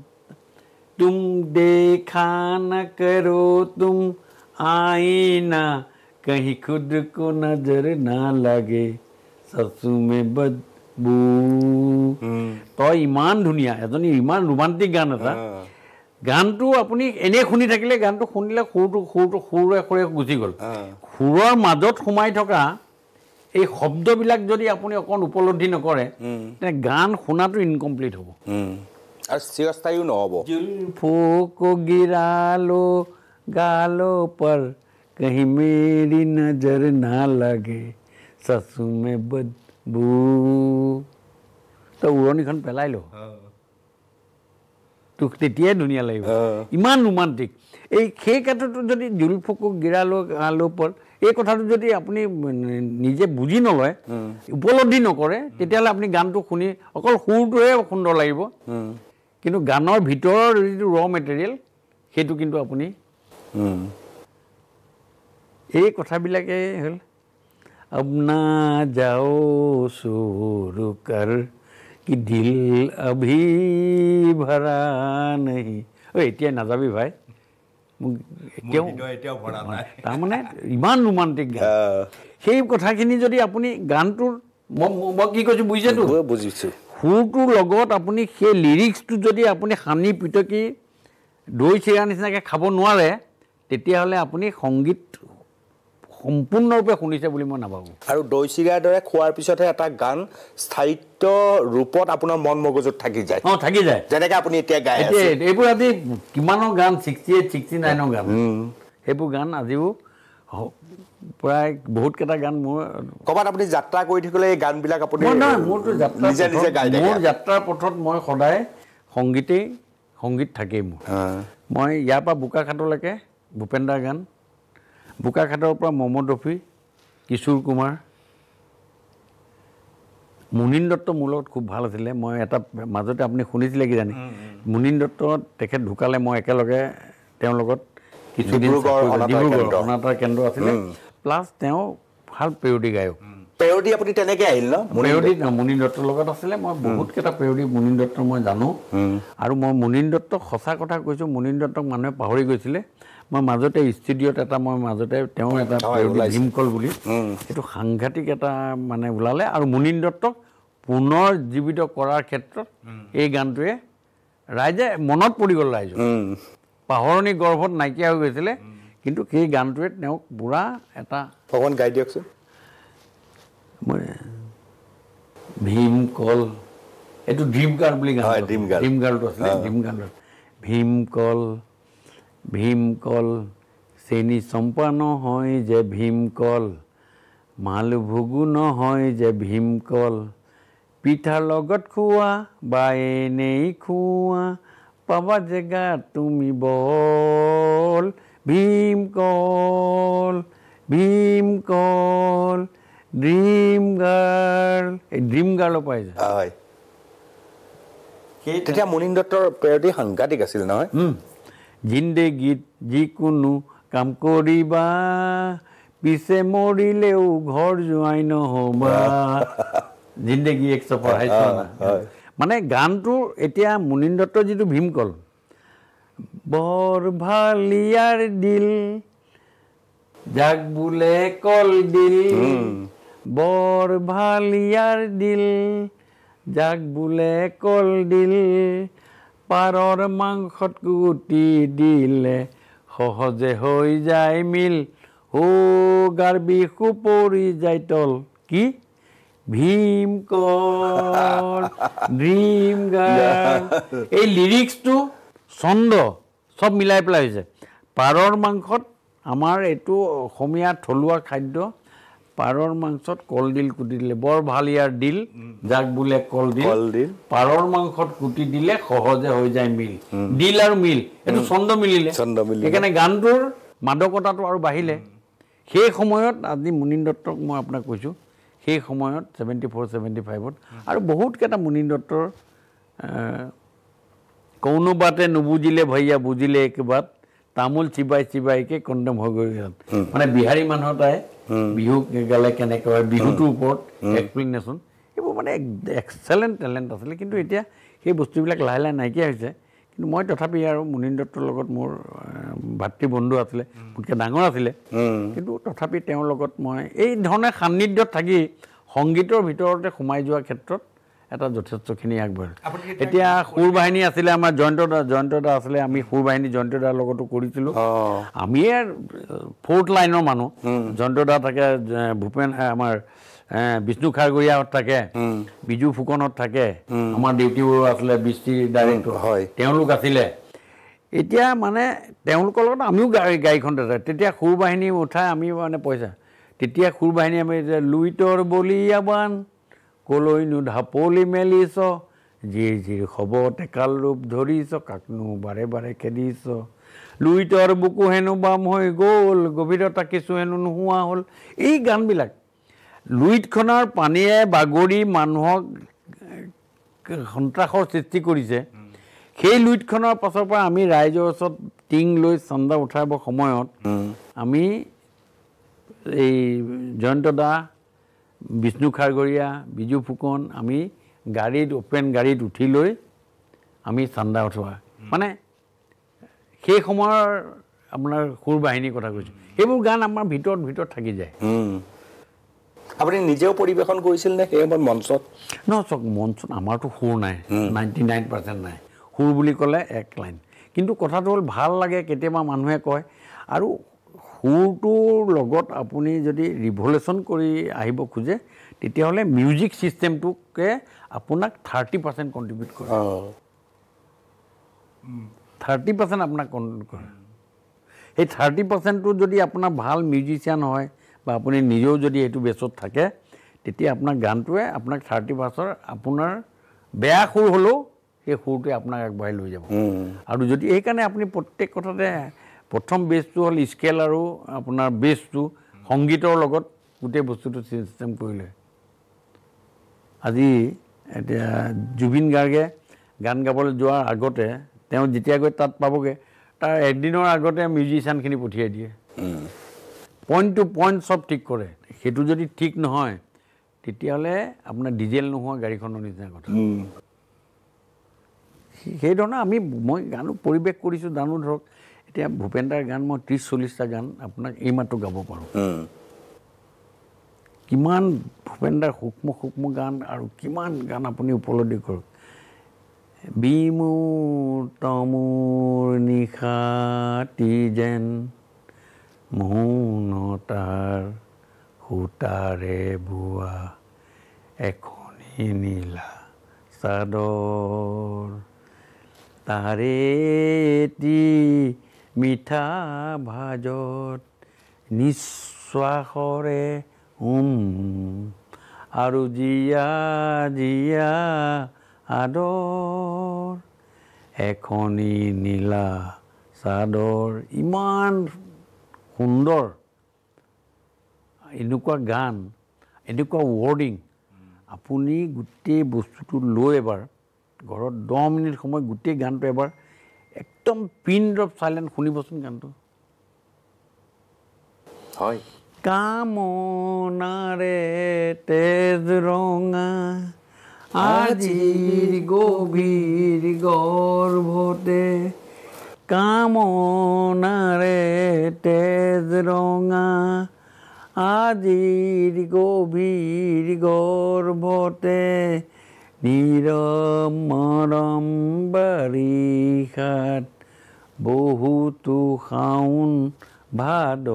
तुम देखा न करो तुम आईना कहीं खुद को नजर ना लगे सासू में बदबू তই ইমান ধুনীয়া এজনী ইমান ৰোমান্টিক গান এটা গানটো আপুনি এনে শুনি থাকিলে গানটো শুনিলে সুৰে সুৰে গুচি গ'ল সুৰৰ মাজত সোমাই থকা এই শব্দবিলাক যদি আপুনি অকণ উপলব্ধি নকৰে তেনে গান শুনাটো ইনকমপ্লিট হ'ব
আৰু চিৰস্থায়ীও নহ'ব
जुल्फों को गिरा लो गालों पर कहीं मेरी नजर ना लगे ससु में बदबू তো উৰণিখন পেলাই লো তোক তেতিয়াই ধুনীয়া লাগিব ইমান ৰোমান্টিক এই সেই ক্ষেত্ৰতো যদি জুলফুকো গিৰালো আলোপৰ এই কথাটো যদি আপুনি নিজে বুজি নলয় উপলব্ধি নকৰে তেতিয়াহ'লে আপুনি গানটো শুনি অকল সুৰটোহে সুন্দৰ লাগিব কিন্তু গানৰ ভিতৰৰ যিটো ৰ মেটেৰিয়েল সেইটো কিন্তু আপুনি এই কথাবিলাকে হ'ল अब ना जाओ शुरू कर कि दिल अभी भरा नहीं এতিয়া নাযাবি ভাই মোক তাৰমানে ইমান ৰোমান্টিক গান সেই কথাখিনি যদি আপুনি গানটোৰ মই কি কৈছোঁ বুজিছেতো
বুজিছোঁ
সুৰটোৰ লগত আপুনি সেই লিৰিক্সটো যদি আপুনি সানি পিটকি দৈ চিৰা নিচিনাকৈ খাব নোৱাৰে তেতিয়াহ'লে আপুনি সংগীত সম্পূৰ্ণৰূপে শুনিছে বুলি মই নাভাবোঁ
আৰু দৈ চিৰাৰ দৰে খোৱাৰ পিছতহে এটা গান স্থায়িত্ব ৰূপত আপোনাৰ মন মগজুত থাকি যায়
থাকি যায়
যেনেকৈ আপুনি এতিয়া গাই আছে
এইবোৰ আজি কিমানৰ গান 68 69ৰ গান সেইবোৰ গান আজিও প্ৰায় বহুতকেইটা গান মোৰ
ক'ৰবাত আপুনি যাত্ৰা কৰি থাকিলে এই গানবিলাক আপুনি
মোৰতো
নিজে নিজে গাই থাকে
মোৰ যাত্ৰাৰ পথত মই সদায় সংগীত থাকেই মোৰ মই ইয়াৰ পৰা বোকাখাটলৈকে ভূপেন দাৰ গান বোকাখাটৰ পৰা মহম্মদ ৰফি কিশোৰ কুমাৰ মুনীন দত্ত মোৰ লগত খুব ভাল আছিলে মই এটা মাজতে আপুনি শুনিছিলে কি জানি মুনীন দত্ত তেখেত ঢুকালে মই একেলগে তেওঁৰ লগত কিছুদিন ডিব্ৰুগড় অনাতাঁৰ কেন্দ্ৰ আছিলে প্লাছ তেওঁ ভাল পেৰডি গায়ক
পেৰডি আপুনি তেনেকৈ আহিল ন
পেৰডি মুনীন দত্তৰ লগত আছিলে মই বহুতকেইটা পেৰডি মুনীন দত্তৰ মই জানো আৰু মই মুনীন দত্তক সঁচা কথা কৈছোঁ মুনীন দত্তক মানুহে পাহৰি গৈছিলে মই মাজতে ষ্টুডিঅ'ত এটা মই মাজতে তেওঁ এটা ভীমকল বুলি সেইটো সাংঘাতিক এটা মানে ওলালে আৰু মুনীন দত্তক পুনৰ জীৱিত কৰাৰ ক্ষেত্ৰত এই গানটোৱে ৰাইজে মনত পৰি গ'ল ৰাইজৰ পাহৰণি গৰ্ভত নাইকিয়া হৈ গৈছিলে কিন্তু সেই গানটোৱে তেওঁক পুৰা এটা
অকণমান গাই দিয়কচোন
মই ভীমকল এইটো ড্ৰিম গাৰ্ল বুলি গান ড্ৰিম গাৰ্লটো আছিলে ড্ৰিম গাৰ্লত ভীমকল ভীমকল চেনি চম্পা নহয় যে ভীমকল মালভোগো নহয় যে ভীমকল পিঠাৰ লগত খোৱা বা এনেই খোৱা পাবা জেগা তুমি বল ভীমকল ভীমকল ড্ৰিম গাৰ্ল এই ড্ৰিম গাৰ্লৰ পাই যায়
হয় তেতিয়া মুনীন দত্তৰ পেৰডি সাংঘাতিক আছিল নহয়
জিন্দেগীত যিকোনো কাম কৰিবা পিছে মৰিলেও ঘৰ যোৱাই নহ'বা জিন্দেগী এক সফৰ মানে গানটোৰ এতিয়া মুনীন দত্তৰ যিটো ভীমকল বৰ ভাল ইয়াৰ দিল যাক বোলে কল দিল বৰ ভাল ইয়াৰ দিল যাক বোলে কল দিল পাৰৰ মাংসত কুটি দিলে সহজে হৈ যায় মিল গাৰ বিহু পৰি যায় তল কি ভীমকল ড্ৰিম গাৰ্ল এই লিৰিক্সটো ছন্দ চব মিলাই পেলাই হৈছে পাৰৰ মাংসত আমাৰ এইটো অসমীয়া থলুৱা খাদ্য পাৰৰ মাংসত কলডিল কুটি দিলে বৰ ভাল ইয়াৰ দিল যাক বোলে কলডিল
কলডিল।
পাৰৰ মাংসত কুটি দিলে সহজে হৈ যায় মিল দিল আৰু মিল এইটো ছন্দ মিলিলে সেইকাৰণে গানটোৰ মাদকতাটো আৰু বাঢ়িলে সেই সময়ত আজি মুনীন দত্তক মই আপোনাক কৈছোঁ সেই সময়ত 74-75 আৰু বহুতকেইটা মুনীন দত্তৰ কোনো বাটে নুবুজিলে ভৈয়া বুজিলে এক বাট তামোল চিবাই চিবাইকে কণ্ডম হৈ গৈ মানে বিহাৰী মানুহ এটাই বিহু গালে কেনেকৈ হয় বিহুটোৰ ওপৰত এক্সপ্লেনেশ্যন এইবোৰ মানে এক্সেলেণ্ট টেলেণ্ট আছিলে কিন্তু এতিয়া সেই বস্তুবিলাক লাহে লাহে নাইকিয়া হৈছে কিন্তু মই তথাপি আৰু মুনীন দত্তৰ লগত মোৰ ভাতৃ বন্ধু আছিলে মোতকৈ ডাঙৰ আছিলে কিন্তু তথাপি তেওঁৰ লগত মই এই ধৰণে সান্নিধ্যত থাকি সংগীতৰ ভিতৰতে সোমাই যোৱাৰ ক্ষেত্ৰত এটা যথেষ্টখিনি আগবাঢ়িল এতিয়া সুৰ বাহিনী আছিলে আমাৰ জয়ন্ত দা আছিলে আমি সুৰ বাহিনী জয়ন্ত দাৰ লগতো কৰিছিলোঁ আমি ফ'ৰ্থ লাইনৰ মানুহ জয়ন্ত দা থাকে ভূপেন আমাৰ বিষ্ণু খাৰগৰীয়াত থাকে বিজু ফুকনত থাকে আমাৰ ডিউটিবোৰ আছিলে বৃষ্টি ডাইৰেক্টৰ তেওঁলোক আছিলে এতিয়া মানে তেওঁলোকৰ লগত আমিও গাড়ীখন তেতিয়া সুৰ বাহিনী উঠাই আমি মানে পইচা তেতিয়া সুৰ বাহিনী আমি লুইতৰ বলিয়াবান কলৈ নো ঢাপলি মেলিছ জিৰ খবৰ টেকাল ৰূপ ধৰিছ কাকনো বাৰে বাৰে খেদিছ লুইতৰ বুকু হেনো বাম হৈ গ'ল গভীৰতা কিছু হেনো নোহোৱা হ'ল এই গানবিলাক লুইতখনৰ পানীয়ে বাগৰি মানুহক সন্ত্ৰাসৰ সৃষ্টি কৰিছে সেই লুইতখনৰ পাছৰ পৰা আমি ৰাইজৰ ওচৰত টিং লৈ চান্দা উঠাবৰ সময়ত আমি এই জয়ন্ত দা বিষ্ণু খাৰগৰীয়া বিজু ফুকন আমি গাড়ীত অ'পেন গাড়ীত উঠি লৈ আমি চান্দা উঠোৱা মানে সেই সময়ৰ আপোনাৰ সুৰ বাহিনীৰ কথা কৈছোঁ সেইবোৰ গান আমাৰ ভিতৰত থাকি যায়
আপুনি নিজেও পৰিৱেশন কৰিছিল নে সেই সময়ত মঞ্চত
চাওক মঞ্চত আমাৰতো সুৰ নাই 99% নাই সুৰ বুলি ক'লে এক লাইন কিন্তু কথাটো হ'ল ভাল লাগে কেতিয়াবা মানুহে কয় আৰু সুৰটোৰ লগত আপুনি যদি ৰিভলিউশ্যন কৰি আহিব খোজে তেতিয়াহ'লে মিউজিক ছিষ্টেমটোকে আপোনাক 30% কণ্ট্ৰিবিউট কৰে 30% আপোনাক কণ্ট্ৰিবিউট কৰে সেই 30%টো যদি আপোনাৰ ভাল মিউজিচিয়ান হয় বা আপুনি নিজেও যদি এইটো বেছত থাকে তেতিয়া আপোনাৰ গানটোৱে আপোনাক 30% আপোনাৰ বেয়া সুৰ হ'লেও সেই সুৰটোৱে আপোনাক আগবঢ়াই লৈ যাব আৰু যদি এইকাৰণে আপুনি প্ৰত্যেক কথাতে প্ৰথম বেছটো হ'ল স্কেল আৰু আপোনাৰ বেছটো সংগীতৰ লগত গোটেই বস্তুটো চিষ্টেম কৰিলে আজি এতিয়া জুবিন গাৰ্গে গান গাবলৈ যোৱাৰ আগতে তেওঁ যেতিয়া গৈ তাত পাবগৈ তাৰ একদিনৰ আগতে মিউজিচিয়ানখিনি পঠিয়াই দিয়ে পইণ্ট টু পইণ্ট চব ঠিক কৰে সেইটো যদি ঠিক নহয় তেতিয়াহ'লে আপোনাৰ ডিজেল নোহোৱা গাড়ীখনৰ নিচিনা কথা সেইধৰণে মই গানো পৰিৱেশ কৰিছোঁ জানো ধৰক এতিয়া ভূপেন দাৰ গান মই 30-40টা গান আপোনাক এইমাত্ৰ গাব পাৰোঁ কিমান ভূপেন দাৰ সূক্ষ্ম গান আৰু কিমান গান আপুনি উপলব্ধি কৰক বিমূৰ্তমূৰ নিশাতি যেন মৌনতাৰ সূতাৰে বোৱা এখনি নীলা চাদৰ তাৰে এটি মিঠা ভাজত নিশ্বাসৰে আৰু জিয়া জিয়া আদৰ এখনি নীলা চাদৰ ইমান সুন্দৰ এনেকুৱা গান এনেকুৱা ৱৰ্ডিং আপুনি গোটেই বস্তুটো লৈ এবাৰ ঘৰত 10 মিনিট সময় গোটেই গানটো এবাৰ একদম পিন ড্ৰপ চাইলেণ্ট শুনিবচোন গানটো
হয়
কামনাৰে তেজ ৰঙা আজিৰ গভীৰ গৰ্ভতে কামনাৰে তেজ ৰঙা আজিৰ গভীৰ গৰ্ভতে নিৰমৰম বাৰিষাত বহুতো শাওন ভাদ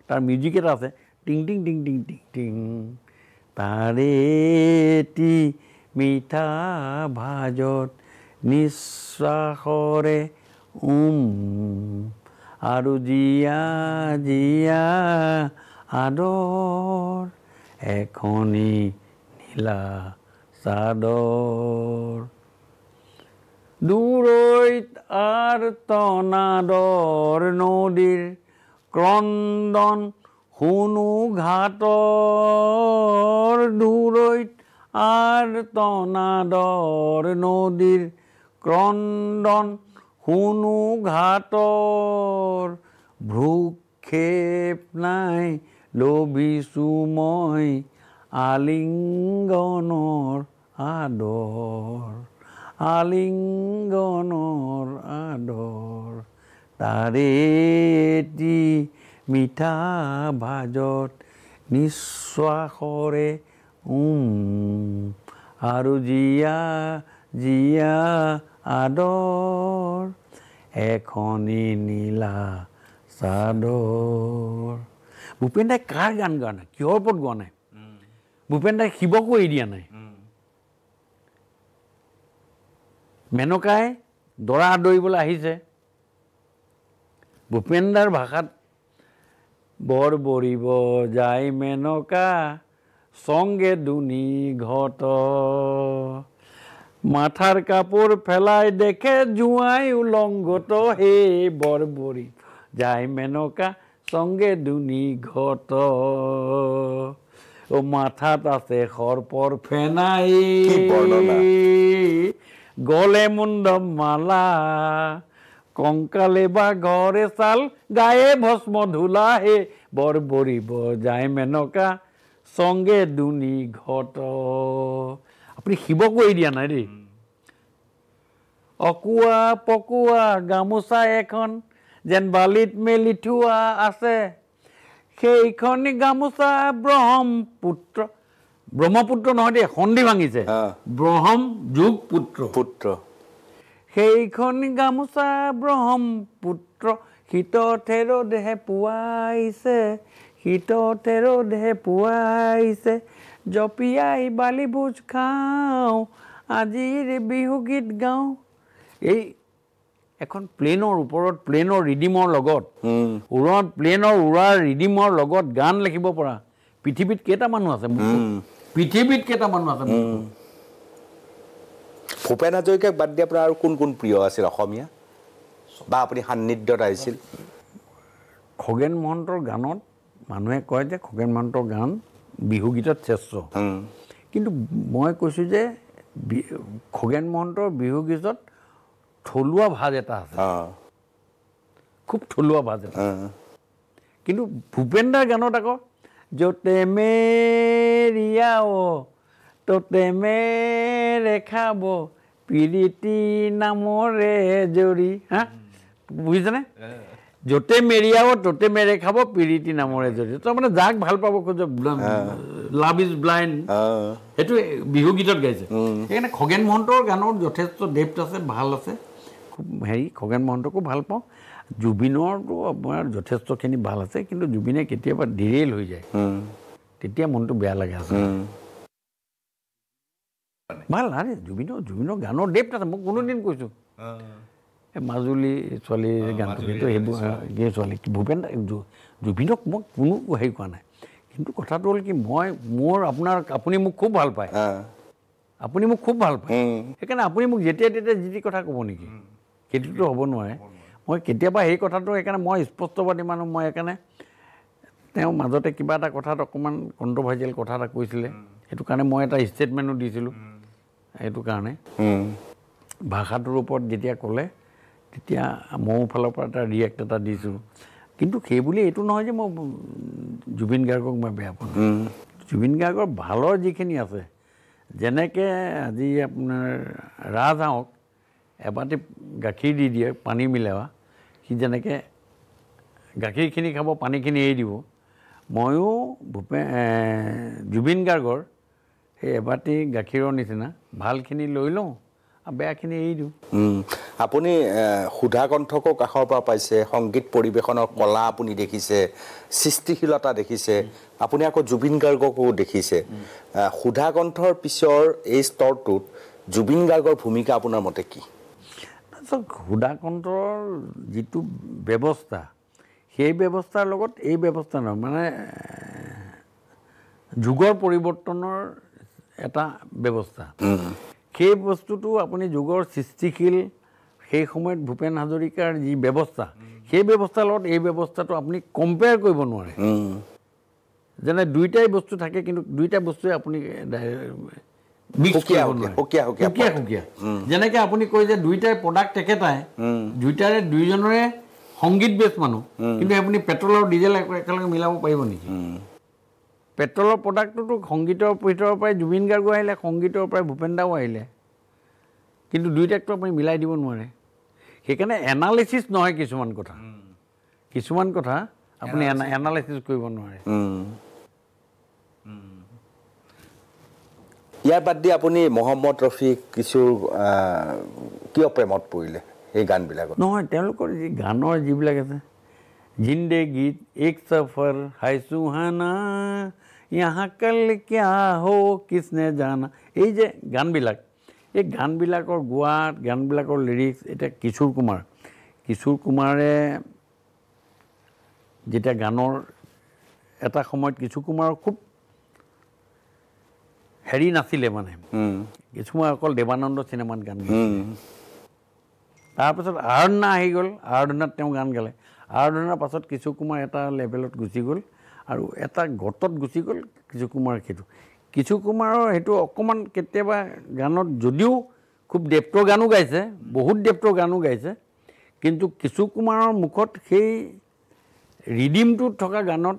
তাৰ মিউজিক এটা আছে টিং টিং টিং টিং টিং টিং তাৰে এটি মিঠা ভাজত নিশ্বাসৰে আৰু জিয়া জিয়া আদৰ এখনি নীলা চাদৰ দূৰৈত আৰ্তনাদৰ নদীৰ ক্ৰন্দন শুনো ঘাটৰ দূৰৈত আৰ্তনাদৰ নদীৰ ক্ৰন্দন শুনো ঘাটৰ ভ্ৰূক্ষেপ নাই লভিছো মই আলিংগনৰ আদৰ আলিংগনৰ আদৰ তাৰে এটি মিঠা ভাজত নিশ্বাসৰে আৰু জীয়া জীয়া আদৰ এখনি নীলা চাদৰ ভূপেন দাই কাৰ গান গোৱা নাই কিহৰ ওপৰত গোৱা নাই ভূপেন দাই শিৱকো এৰি দিয়া নাই মেনকাই দৰা আদৰিবলৈ আহিছে ভূপেন দাৰ ভাষাত বৰ বৰিব যায় মেনকা সঙ্গে দুনি ঘট মাথার কাপড় ফেলায় দেখে জুয়াই উলঙ্গত হে বরবরি যায় মেনকা সঙ্গে দুনি ঘট ও মাথাত আছে খরপর ফেনাই গলে মুন্ডম মালা কঙ্কালে বা ঘরে চাল গায়ে ভস্ম ধুলা হে বরবরিব যায় মেনকা সঙ্গে দুনি ঘট আপুনি শিৱকো এৰি দিয়া নাই দেই অকুৱা পকুৱা গামোচা এখন যেন বালিত মেলি থোৱা আছে সেইখন গামোচা ব্ৰহ্মপুত্ৰ নহয় দেই সন্ধি ভাঙিছে ব্ৰহ্ম যুগ পুত্ৰ সেইখন গামোচা ব্ৰহ্মপুত্ৰ শীতথেৰ দেহে পুৱাইছে শীতথেৰ দেহে পুৱাইছে জপিয়াই বালি ভোজ খাওঁ আজিৰ বিহু গীত গাওঁ এই এখন প্লেনৰ ওপৰত প্লেনৰ ৰিডিমৰ লগত প্লেনৰ উৰাৰ ৰিডিমৰ লগত গান লিখিব পৰা পৃথিৱীত কেইটা মানুহ আছে
ভূপেন হাজৰিকাক বাদ দিয়া পৰা আৰু কোন কোন প্ৰিয় আছিল অসমীয়া বা আপুনি সান্নিধ্যত আহিছিল
খগেন মহন্তৰ গানত মানুহে কয় যে খগেন মহন্তৰ গান বিহুগীতত শ্ৰেষ্ঠ কিন্তু মই কৈছোঁ যে খগেন মহন্তৰ বিহুগীতত থলুৱা ভাজ এটা আছে খুব থলুৱা ভাজ এটা কিন্তু ভূপেন দাৰ গানত আকৌ য'তে মেৰিয়াও ত'তে মেৰে খাব প্ৰীতি নামৰে জৰি হা বুজিছেনে য'তে মেৰিয়াও ত'তে মেৰে খাব প্ৰীতি নামৰে জৰি তাৰমানে যাক ভাল পাব খোজে লাভ ইজ ব্লাইণ্ড সেইটো বিহুগীতত গাইছে সেইকাৰণে খগেন মহন্তৰ গানৰ যথেষ্ট ডেপ্থ আছে ভাল আছে খুব খগেন মহন্তকো ভাল পাওঁ জুবিনৰতো আপোনাৰ যথেষ্টখিনি ভাল আছে কিন্তু জুবিনে কেতিয়াবা ডিৰেইল হৈ যায় তেতিয়া মনটো বেয়া লাগে আছে ভাল আৰে জুবিনৰ গানৰ ডেপ্থ আছে মই কোনোদিন কৈছোঁ মাজুলী ছোৱালীৰ গানটো কিন্তু সেইবোৰ ছোৱালী ভূপেন জুবিনক মই কোনো হেৰি কৰা নাই কিন্তু কথাটো হ'ল কি আপুনি মোক খুব ভাল পায় সেইকাৰণে আপুনি মোক যেতিয়া তেতিয়া যি কথা ক'ব নেকি সেইটোতো হ'ব নোৱাৰে মই কেতিয়াবা সেই কথাটো সেইকাৰণে মই স্পষ্টবাদী মানুহ মই সেইকাৰণে তেওঁ মাজতে কিবা এটা কথাত অকণমান কণ্ট্ৰভাৰ্চিয়েল কথা এটা কৈছিলে সেইটো কাৰণে মই এটা ষ্টেটমেণ্টো দিছিলোঁ সেইটো কাৰণে ভাষাটোৰ ওপৰত যেতিয়া ক'লে তেতিয়া মোৰ ফালৰ পৰা এটা ৰিয়েক্ট এটা দিছোঁ কিন্তু সেইবুলি এইটো নহয় যে মই জুবিন গাৰ্গক মই বেয়া পাওঁ জুবিন গাৰ্গৰ ভালৰ যিখিনি আছে যেনেকৈ আজি আপোনাৰ ৰাজহাঁহক এবাটি গাখীৰ দি দিয়ে পানী মিলাৱা সি যেনেকৈ গাখীৰখিনি খাব পানীখিনি এৰি দিব ময়ো জুবিন গাৰ্গৰ সেই এবাটি গাখীৰৰ নিচিনা ভালখিনি লৈ লওঁ আৰু বেয়াখিনি এৰি দিওঁ
আপুনি সুধা কণ্ঠকো কাষৰ পৰা পাইছে সংগীত পৰিৱেশনৰ কলা আপুনি দেখিছে সৃষ্টিশীলতা দেখিছে আপুনি আকৌ জুবিন গাৰ্গকো দেখিছে সুধা কণ্ঠৰ পিছৰ এই স্তৰটোত জুবিন গাৰ্গৰ ভূমিকা আপোনাৰ মতে কি
সুধা কণ্ঠৰ যিটো ব্যৱস্থা সেই ব্যৱস্থাৰ লগত এই ব্যৱস্থা নহয় মানে যুগৰ পৰিৱৰ্তনৰ এটা ব্যৱস্থা সেই বস্তুটো আপুনি যুগৰ সৃষ্টিশীল সেই সময়ত ভূপেন হাজৰিকাৰ যি ব্যৱস্থা সেই ব্যৱস্থাৰ লগত এই ব্যৱস্থাটো আপুনি কম্পেয়াৰ কৰিব নোৱাৰে যেনে দুইটাই বস্তু থাকে কিন্তু দুইটা বস্তুৱে আপুনি যেনেকৈ আপুনি কয় যে দুইটাই প্ৰডাক্ট একেটাই দুইটাৰে দুইজনৰে সংগীত বেছ মানুহ কিন্তু আপুনি পেট্ৰল আৰু ডিজেল একেলগে মিলাব পাৰিব নেকি পেট্ৰলৰ প্ৰডাক্টটোতো সংগীতৰ ভিতৰৰ পৰাই জুবিন গাৰ্গো আহিলে সংগীতৰ পৰাই ভূপেন দাও আহিলে কিন্তু দুইটাকতো আপুনি মিলাই দিব নোৱাৰে সেইকাৰণে এনালাইচিছ নহয় কিছুমান কথা আপুনি এনালাইচিছ কৰিব নোৱাৰে
ইয়াৰ বাদ দি আপুনি মহম্মদ ৰফি কিশোৰ কিয় প্ৰেমত পৰিলে এই গানবিলাকত
নহয় তেওঁলোকৰ যি গানৰ যিবিলাক আছে জিন্দেগীত এক সফৰ হাই সুহানা यहाँ कल क्या हो किसने जाना এই যে গানবিলাক এই গানবিলাকৰ গোৱাত গানবিলাকৰ লিৰিক্স এতিয়া কিশোৰ কুমাৰে যেতিয়া গানৰ এটা সময়ত কিশোৰ কুমাৰৰ খুব হেৰি নাছিলে মানে কিছুমান অকল দেৱানন্দ চিনেমাত গান গাইছিলে তাৰপিছত আৰাধনা আহি গ'ল আৰাধনাত তেওঁ গান গালে আৰাধনাৰ পাছত কিশোৰ কুমাৰ এটা লেভেলত গুচি গ'ল আৰু এটা গতত গুচি গ'ল কিশোৰ কুমাৰ কিশোৰ কুমাৰৰ সেইটো অকণমান কেতিয়াবা গানত যদিও খুব ডেপ্থৰ গানো গাইছে বহুত ডেপ্থৰ গানো গাইছে কিন্তু কিশোৰ কুমাৰৰ মুখত সেই ৰিডিমটোত থকা গানত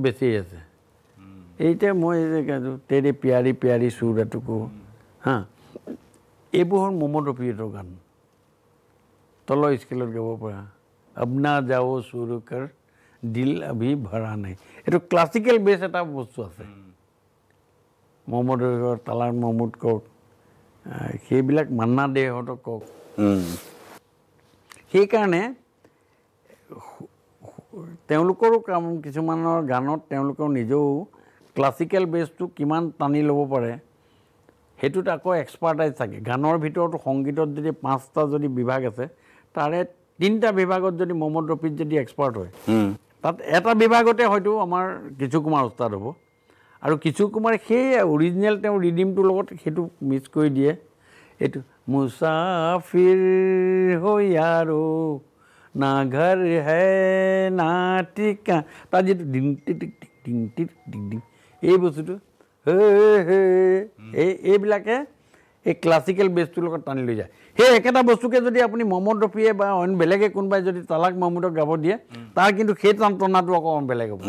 বেছি আছে এইটা মই তেৰে পিয়াৰি পিয়াৰি সুৰ এটুকু হা এইবোৰ হ'ল মহম্মদ ৰফিহঁতৰ গান তলৰ স্কেলত গাব পৰা আপনা যাও সুৰ কৰ দিল আভি ভৰা নাই এইটো ক্লাছিকেল বেছ এটা বস্তু আছে মহম্মদ ৰফিহঁতৰ তালাৰ মহমুদ কওক সেইবিলাক মান্না দেহঁতক কওক সেইকাৰণে তেওঁলোকৰো কাম কিছুমানৰ গানত তেওঁলোকৰ নিজেও ক্লাছিকেল বেছটো কিমান টানি ল'ব পাৰে সেইটোত আকৌ এক্সপাৰ্টাইজ থাকে গানৰ ভিতৰতো সংগীতত যদি 5টা যদি বিভাগ আছে তাৰে 3টা বিভাগত যদি মহম্মদ ৰফিত যদি এক্সপাৰ্ট হয় তাত এটা বিভাগতে হয়তো আমাৰ কিশোৰ কুমাৰ উস্তাদ হ'ব আৰু কিশোৰ কুমাৰে সেই অৰিজিনেল তেওঁৰ ৰিডিমটোৰ লগত সেইটো মিক্স কৰি দিয়ে এইটো মুছাফিৰ হৈ আৰু না ঘৰ হে না ঠিকা তাৰ যিটো ডিং টিক টিক ডিং টিক ডিং ডিং এই বস্তুটো এইবিলাকে এই ক্লাছিকেল বেছটোৰ লগত টানি লৈ যায় সেই একেটা বস্তুকে যদি আপুনি মহম্মদ ৰফিয়ে বা অইন বেলেগে কোনোবাই যদি তালাক মাহমুদক গাব দিয়ে তাৰ কিন্তু সেই টনাটো অকণমান বেলেগ হ'ব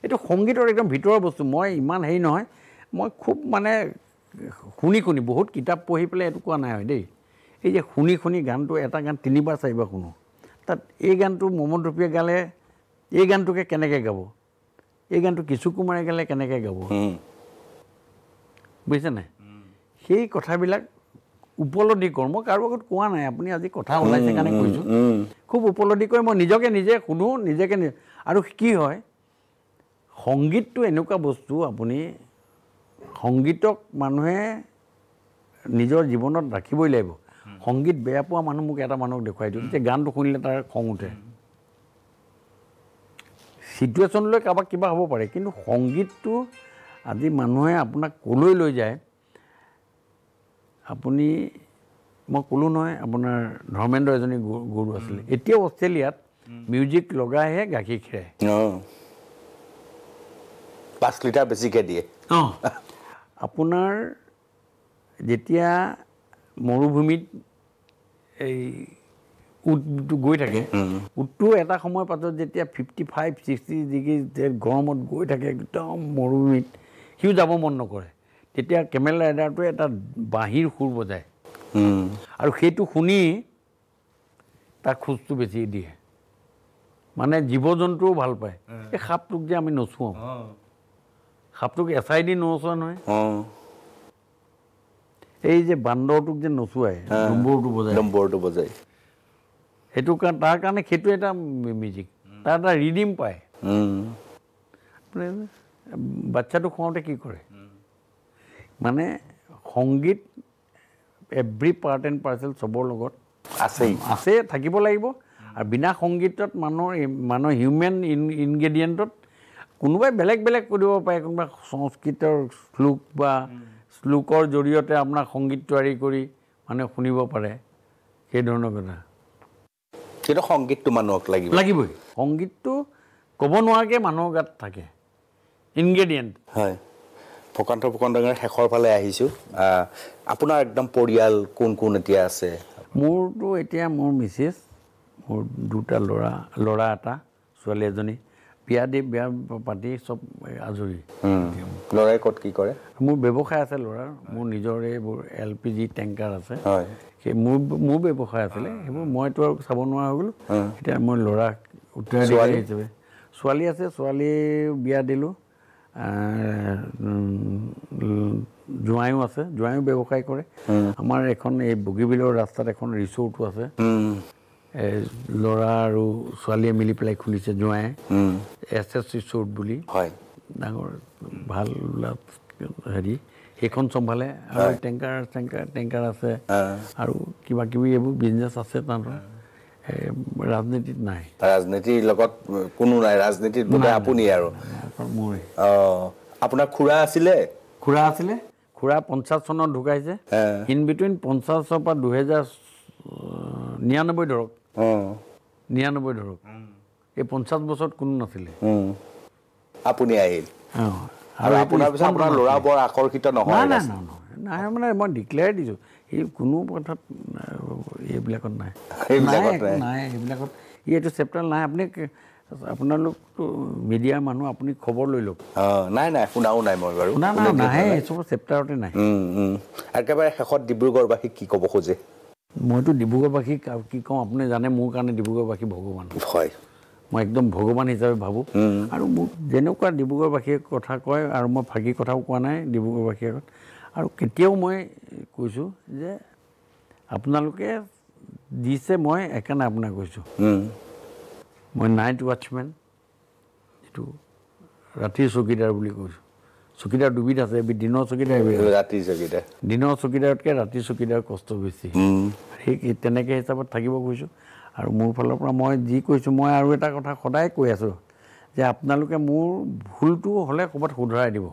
এইটো সংগীতৰ একদম ভিতৰৰ বস্তু মই ইমান হেৰি নহয় মই খুব মানে শুনি বহুত কিতাপ পঢ়ি পেলাই এইটো কোৱা নাই হয় দেই এই যে শুনি গানটো এটা গান 3বাৰ 4বাৰ শুনো তাত এই গানটো মহম্মদ ৰফিয়ে গালে এই গানটোকে কেনেকৈ গাব এই গানটো কিশোৰ কুমাৰে গালে কেনেকৈ গাব বুজিছে নাই সেই কথাবিলাক উপলব্ধি কৰোঁ মই কাৰো আগত কোৱা নাই আপুনি আজি কথা ওলাইছে কাৰণে কৈছোঁ খুব উপলব্ধি কৰি মই নিজে শুনো নিজকে আৰু কি হয় সংগীতটো এনেকুৱা বস্তু আপুনি সংগীতক মানুহে নিজৰ জীৱনত ৰাখিবই লাগিব সংগীত বেয়া পোৱা মানুহ মোক এটা মানুহক দেখুৱাই দিওঁ যে গানটো শুনিলে তাৰ খং উঠে চিটুৱেশ্যনলৈ কাৰোবাক কিবা হ'ব পাৰে কিন্তু সংগীতটো আজি মানুহে আপোনাক ক'লৈ লৈ যায় আপুনি মই ক'লোঁ নহয় আপোনাৰ ধৰ্মেন্দ্ৰ এজনী গুৰু আছিলে এতিয়াও অষ্ট্ৰেলিয়াত মিউজিক লগাইহে গাখীৰ খীৰাই
5 লিটাৰ বেছিকৈ দিয়ে
আপোনাৰ যেতিয়া মৰুভূমিত এই উটটো গৈ থাকে উটটো এটা সময়ৰ পাছত যেতিয়া 55-60 ডিগ্ৰী গৰমত গৈ থাকে একদম মৰুভূমিত সিও যাব মন নকৰে তেতিয়া কেমেল ৰাইডাৰটোৱে এটা বাঁহীৰ সুৰ বজায় আৰু সেইটো শুনি তাৰ খোজটো বেছি দিয়ে মানে জীৱ জন্তুও ভাল পায় এই সাপটোক যে আমি নচুৱাওঁ সাপটোক এচাই দি নচুৱা নহয় এই যে বান্দৰটোক যে নচুৱাই নম্বৰটো বজায় সেইটো তাৰ কাৰণে সেইটো এটা মিউজিক তাৰ এটা ৰিডিম পায় বাচ্চাটো খুৱাওঁতে কি কৰে মানে সংগীত এভৰি পাৰ্ট এণ্ড পাৰ্চেল চবৰ লগত আছে থাকিব লাগিব আৰু বিনা সংগীতত মানুহৰ হিউমেন ইনগ্ৰেডিয়েণ্টত কোনোবাই বেলেগ বেলেগ কৰিব পাৰে কোনোবাই সংস্কৃতৰ শ্লোক বা শ্লোকৰ জৰিয়তে আপোনাৰ সংগীত তৈয়াৰী কৰি মানে শুনিব পাৰে সেই ধৰণৰ কথা
কিন্তু সংগীতটো মানুহক
লাগিবই সংগীতটো ক'ব নোৱাৰাকৈ মানুহৰ গাত থাকে ইনগ্ৰেডিয়েণ্ট
হয় প্ৰকান্ত ফুকন ডাঙৰীয়া শেষৰ ফালে আহিছোঁ আপোনাৰ একদম পৰিয়াল কোন কোন এতিয়া আছে
মোৰতো এতিয়া মোৰ মিছেছ মোৰ দুটা ল'ৰা এটা ছোৱালী এজনী বিয়া পাতি চব আজৰি
ল'ৰাই ক'ত কি কৰে
মোৰ ব্যৱসায় আছে ল'ৰাৰ মোৰ নিজৰ এইবোৰ LPG টেংকাৰ আছে
হয়
সেই মোৰ ব্যৱসায় আছিলে সেইবোৰ মইতো আৰু চাব নোৱাৰা হৈ গ'লোঁ এতিয়া মই ল'ৰাক উত্তৰাধিকাৰী হিচাপে ছোৱালী আছে ছোৱালী বিয়া দিলোঁ জোঁৱাইও আছে জোঁৱাইও ব্যৱসায় কৰে আমাৰ এখন এই বগীবিলৰ ৰাস্তাত এখন ৰিচৰ্টো আছে ল'ৰা আৰু ছোৱালীয়ে মিলি পেলাই খুলিছে জোঁৱাই SS ৰিচৰ্ট বুলি
হয়
ডাঙৰ ভাল হেৰি সেইখন চম্ভালে আৰু টেংকাৰ আছে আৰু কিবা কিবি এইবোৰ বিজনেছ আছে তাহাঁতৰ ৰাজনীতিত নাই
ৰাজনীতিৰ লগত কোনো নাই ৰাজনীতিত বোধহয় আপুনি আৰু
মোৰে
আপোনাৰ খুৰা আছিলে
খুৰা 50 চনত ঢুকাইছে ইন বিটুইন 50ৰ পৰা 2099 ধৰক 99 ধৰক এই 50 বছৰত কোনো নাছিলে
আপুনি আহিল আৰু আপোনাৰ পিছত আপোনাৰ ল'ৰা বৰ আকৰ্ষিত নহয়
নাই মানে মই ডিক্লেয়াৰ দিছোঁ এই কোনো কথাত এইবিলাকত নাই এইবিলাকত এইটো চেপ্টাৰ নাই আপুনি আপোনালোকতো মিডিয়াৰ মানুহ আপুনি খবৰ লৈ লওক
নাই শুনাও নাই মই বাৰু
নাহে এইচব চেপ্টাৰতে নাই
একেবাৰে শেষত ডিব্ৰুগড়বাসীক কি ক'ব খোজে
মইতো ডিব্ৰুগড়বাসীক কি কওঁ আপুনি জানে মোৰ কাৰণে ডিব্ৰুগড়বাসী ভগৱান
হয়
মই একদম ভগৱান হিচাপে ভাবোঁ আৰু মোক যেনেকুৱা ডিব্ৰুগড়বাসীয়ে কথা কয় আৰু মই ফাঁকি কথাও কোৱা নাই ডিব্ৰুগড়বাসীৰ আগত আৰু কেতিয়াও মই কৈছোঁ যে আপোনালোকে দিছে মই একেনে আপোনাক কৈছোঁ মই নাইট ৱাটছমেন এইটো ৰাতিৰ চকীদাৰ বুলি কৈছোঁ চকীদাৰ দুবিধ আছে এবিধ দিনৰ চকীদাৰ দিনৰ চকীদাৰতকৈ ৰাতিৰ চকীদাৰ কষ্ট বেছি সেই তেনেকৈ হিচাপত থাকিব কৈছোঁ আৰু মোৰ ফালৰ পৰা মই যি কৈছোঁ মই আৰু এটা কথা সদায় কৈ আছোঁ যে আপোনালোকে মোৰ ভুলটো হ'লে ক'ৰবাত শুধৰাই দিব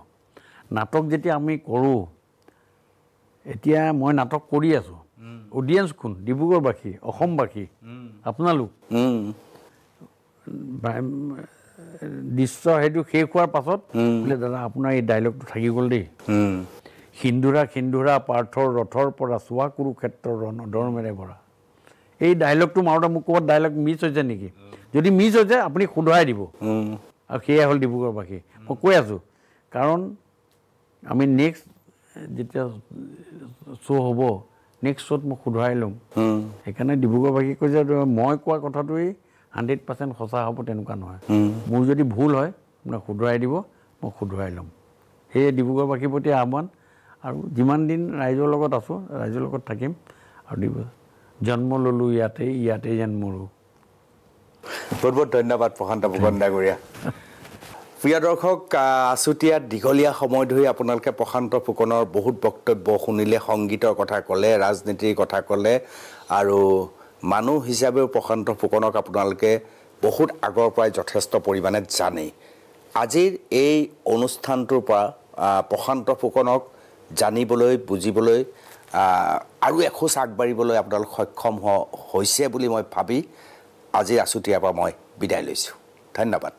নাটক যেতিয়া আমি কৰোঁ এতিয়া মই নাটক কৰি আছোঁ অডিয়েঞ্চ কোন ডিব্ৰুগড়বাসী অসমবাসী আপোনালোক দৃশ্য সেইটো শেষ হোৱাৰ পাছত বোলে দাদা আপোনাৰ এই ডাইলগটো থাকি গ'ল দেই সিন্ধুৰা পাৰ্থৰ ৰথৰ পৰা চোৱা কুৰুক্ষেত্ৰৰ দৰমেৰে ভৰা এই ডাইলগটো মাৰোঁতে মোক ক'ৰবাত ডাইলগ মিছ হৈছে নেকি যদি মিছ হৈছে আপুনি শুধৰাই দিব আৰু সেয়াই হ'ল ডিব্ৰুগড়বাসী মই কৈ আছোঁ কাৰণ আমি নেক্সট যেতিয়া শ্ব' হ'ব নেক্সট শ্ব'ত মই শুধৰাই ল'ম সেইকাৰণে ডিব্ৰুগড়বাসীক কৈছে মই কোৱা কথাটোৱেই 100% সঁচা হ'ব তেনেকুৱা নহয় মোৰ যদি ভুল হয় আপোনাক শুধৰাই দিব মই শুধৰাই ল'ম সেয়ে ডিব্ৰুগড়বাসীৰ প্ৰতি আহ্বান আৰু যিমান দিন ৰাইজৰ লগত আছোঁ ৰাইজৰ লগত থাকিম আৰু জন্ম ল'লোঁ ইয়াতেই যেন মোৰো
বহুত বহুত ধন্যবাদ প্ৰশান্ত ফুকন ডাঙৰীয়া প্ৰিয় দৰ্শক আছুতীয়াত দীঘলীয়া সময় ধৰি আপোনালোকে প্ৰশান্ত ফুকনৰ বহুত বক্তব্য শুনিলে সংগীতৰ কথা ক'লে ৰাজনীতিৰ কথা ক'লে আৰু মানুহ হিচাপেও প্ৰশান্ত ফুকনক আপোনালোকে বহুত আগৰ পৰাই যথেষ্ট পৰিমাণে জানেই আজিৰ এই অনুষ্ঠানটোৰ পৰা প্ৰশান্ত ফুকনক জানিবলৈ বুজিবলৈ আৰু এখোজ আগবাঢ়িবলৈ আপোনালোক সক্ষম হৈছে বুলি মই ভাবি আজি আছুতীয়াৰ পৰা মই বিদায় লৈছোঁ ধন্যবাদ